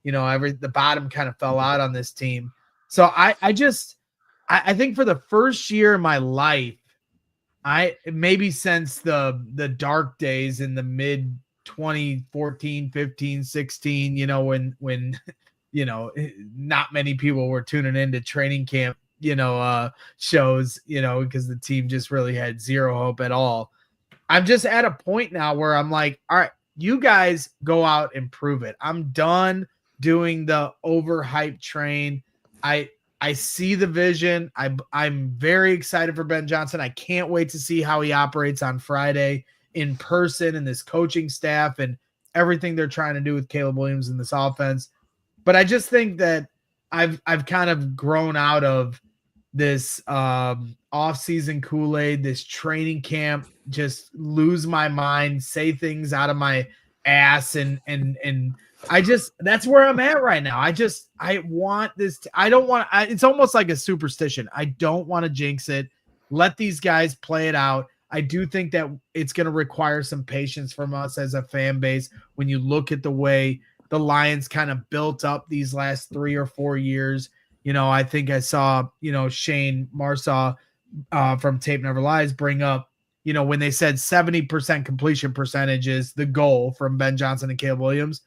the bottom kind of fell out on this team. So I I think for the first year of my life, maybe since the dark days in the mid 2014, 15, 16, when not many people were tuning into training camp, shows, because the team just really had zero hope at all. I'm just at a point now where I'm like, all right, you guys go out and prove it. I'm done doing the overhyped train. I see the vision. I'm very excited for Ben Johnson. I can't wait to see how he operates on Friday in person and this coaching staff and everything they're trying to do with Caleb Williams in this offense. But I just think that I've kind of grown out of this off-season Kool-Aid, this training camp, just lose my mind, say things out of my ass, and that's where I'm at right now. I want this. It's almost like a superstition. I don't want to jinx it. Let these guys play it out. I do think that it's going to require some patience from us as a fan base. When you look at the way the Lions kind of built up these last 3 or 4 years, I think I saw, Shane Marsaw from Tape Never Lies bring up, when they said 70% completion percentage is the goal from Ben Johnson and Caleb Williams.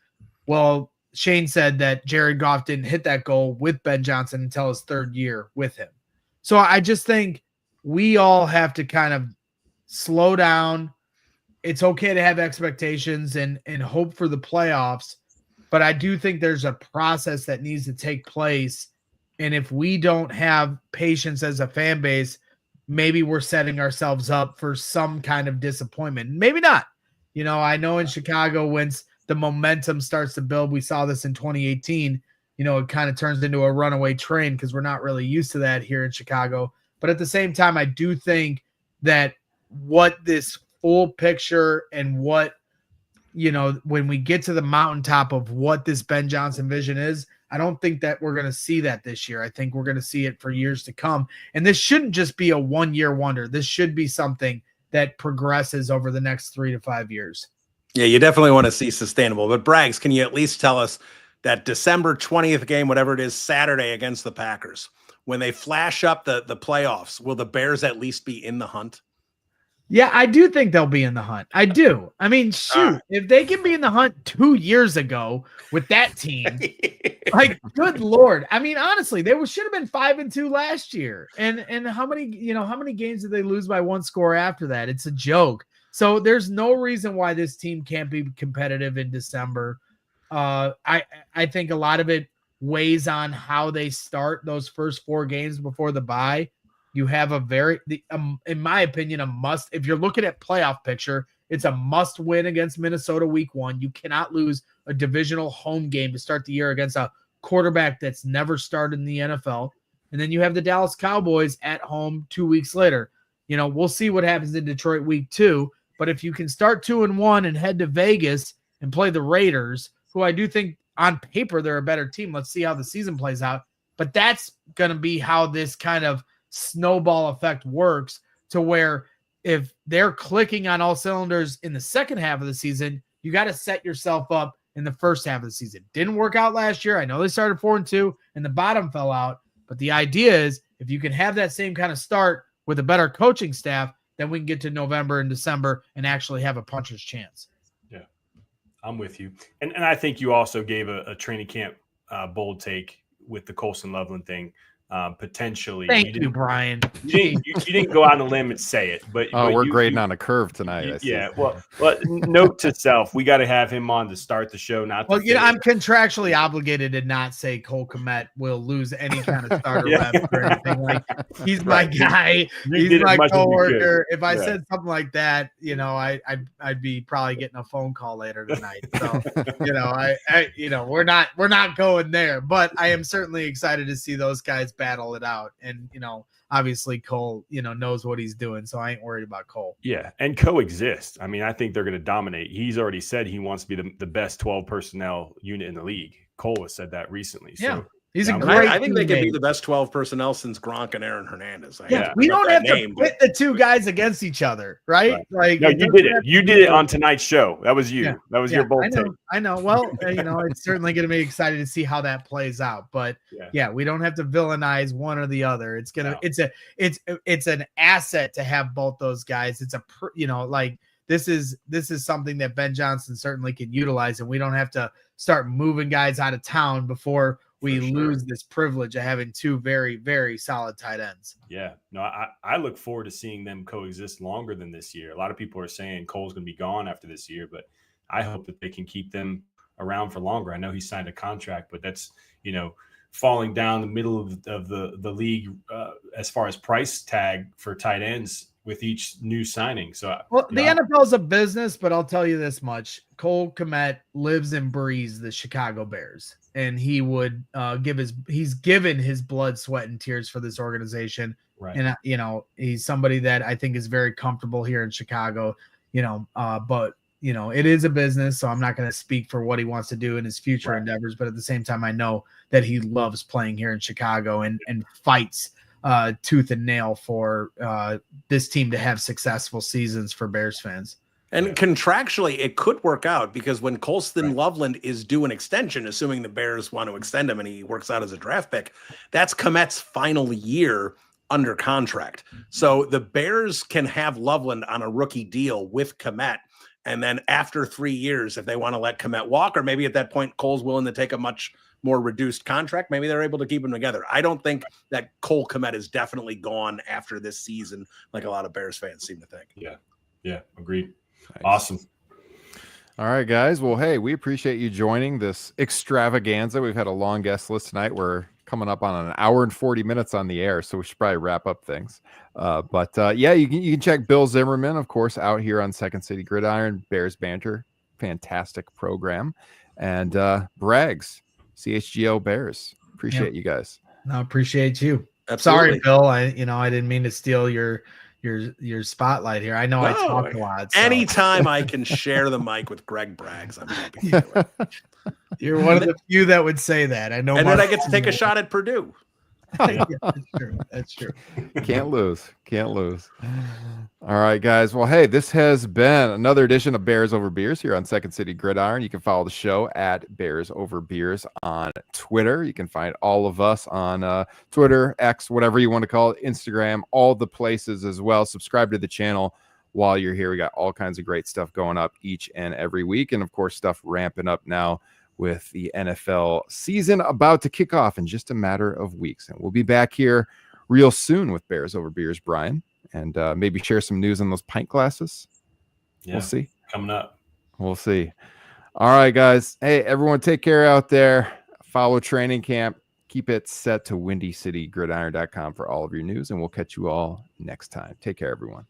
Well, Shane said that Jared Goff didn't hit that goal with Ben Johnson until his 3rd year with him. So I just think we all have to kind of slow down. It's okay to have expectations and hope for the playoffs, but I do think there's a process that needs to take place. And if we don't have patience as a fan base, maybe we're setting ourselves up for some kind of disappointment. Maybe not. I know in Chicago, once the momentum starts to build, we saw this in 2018, it kind of turns into a runaway train because we're not really used to that here in Chicago. But at the same time, I do think that what this full picture and what, when we get to the mountaintop of what this Ben Johnson vision is, I don't think that we're going to see that this year. I think we're going to see it for years to come. And this shouldn't just be a one-year wonder. This should be something that progresses over the next 3 to 5 years. Yeah, you definitely want to see sustainable. But Braggs, can you at least tell us that December 20th game, whatever it is, Saturday against the Packers, when they flash up the playoffs, will the Bears at least be in the hunt? Yeah, I do think they'll be in the hunt. I do. I mean, shoot, if they can be in the hunt 2 years ago with that team, like, good Lord. I mean, honestly, they should have been 5-2 last year. And how many games did they lose by 1 score after that? It's a joke. So there's no reason why this team can't be competitive in December. I think a lot of it weighs on how they start those first 4 games before the bye. You have in my opinion, a must. If you're looking at playoff picture, it's a must win against Minnesota week 1. You cannot lose a divisional home game to start the year against a quarterback that's never started in the NFL. And then you have the Dallas Cowboys at home 2 weeks later. We'll see what happens in Detroit week 2. But if you can start 2-1 and head to Vegas and play the Raiders, who I do think on paper they're a better team. Let's see how the season plays out. But that's going to be how this kind of snowball effect works, to where if they're clicking on all cylinders in the second half of the season, you got to set yourself up in the first half of the season. Didn't work out last year. I know they started 4-2 and the bottom fell out, but the idea is if you can have that same kind of start with a better coaching staff, then we can get to November and December and actually have a puncher's chance. Yeah, I'm with you. And I think you also gave a training camp bold take with the Colson Loveland thing. Potentially. Thank you, Bryan. You didn't go out on a limb and say it, but we're grading on a curve tonight. Yeah. Well, note to self: we got to have him on to start the show. I'm contractually obligated to not say Cole Kmet will lose any kind of starter reps or anything. Like, he's my guy. He's my coworker. If I said something like that, I'd be probably getting a phone call later tonight. So, we're not going there. But I am certainly excited to see those guys battle it out. And, obviously Cole, knows what he's doing. So I ain't worried about Cole. Yeah. And coexist. I mean, I think they're going to dominate. He's already said he wants to be the best 12 personnel unit in the league. Cole has said that recently. So He's a Yeah, great. I think they could be teammate. the best 12 personnel since Gronk and Aaron Hernandez. We don't have to pit the two guys against each other, right? Like, No, you did it. You did it on tonight's show. That was you. Yeah. That was your bold take. I know. Well, it's certainly going to be excited to see how that plays out. But we don't have to villainize one or the other. It's gonna. No. It's an asset to have both those guys. It's this is something that Ben Johnson certainly can utilize, and we don't have to start moving guys out of town before we lose this privilege of having two very, very solid tight ends. Yeah, no, I look forward to seeing them coexist longer than this year. A lot of people are saying Cole's going to be gone after this year, but I hope that they can keep them around for longer. I know he signed a contract, but that's, falling down the middle of the league as far as price tag for tight ends with each new signing. So, the NFL is a business, but I'll tell you this much: Cole Kmet lives and breathes the Chicago Bears, and he would he's given his blood, sweat, and tears for this organization. Right. And he's somebody that I think is very comfortable here in Chicago. But it is a business, so I'm not going to speak for what he wants to do in his future endeavors. But at the same time, I know that he loves playing here in Chicago and fights tooth and nail for this team to have successful seasons for Bears fans. And contractually, it could work out because when Colston Loveland is due an extension, assuming the Bears want to extend him and he works out as a draft pick, that's Kmet's final year under contract. So the Bears can have Loveland on a rookie deal with Kmet. And then after 3 years, if they want to let Kmet walk, or maybe at that point, Cole's willing to take a much more reduced contract, maybe they're able to keep them together. I don't think that Cole Kmet is definitely gone after this season, like a lot of Bears fans seem to think. Yeah, agreed. Nice. Awesome. All right, guys. Well, hey, we appreciate you joining this extravaganza. We've had a long guest list tonight. We're coming up on an hour and 40 minutes on the air, so we should probably wrap up things. You can check Bill Zimmerman, of course, out here on Second City Gridiron, Bears Banter, fantastic program, and Braggs, CHGO Bears. Appreciate you guys. No, appreciate you. Absolutely. Sorry, Bill. I didn't mean to steal your spotlight here. I know I talk a lot. So. Anytime I can share the mic with Greg Braggs, I'm happy to do it. You're one of the few that would say that. I know. And then I get to take a shot at Purdue. Yeah, that's true. Can't lose. All right, guys. Well, hey, this has been another edition of Bears Over Beers here on Second City Gridiron. You can follow the show at Bears Over Beers on Twitter. You can find all of us on Twitter, X, whatever you want to call it, Instagram, all the places as well. Subscribe to the channel while you're here. We got all kinds of great stuff going up each and every week. And, of course, stuff ramping up now with the NFL season about to kick off in just a matter of weeks. And we'll be back here real soon with Bears Over Beers, Bryan, and maybe share some news on those pint glasses. Yeah, we'll see. Coming up. We'll see. All right, guys. Hey, everyone, take care out there. Follow training camp. Keep it set to WindyCityGridiron.com for all of your news, and we'll catch you all next time. Take care, everyone.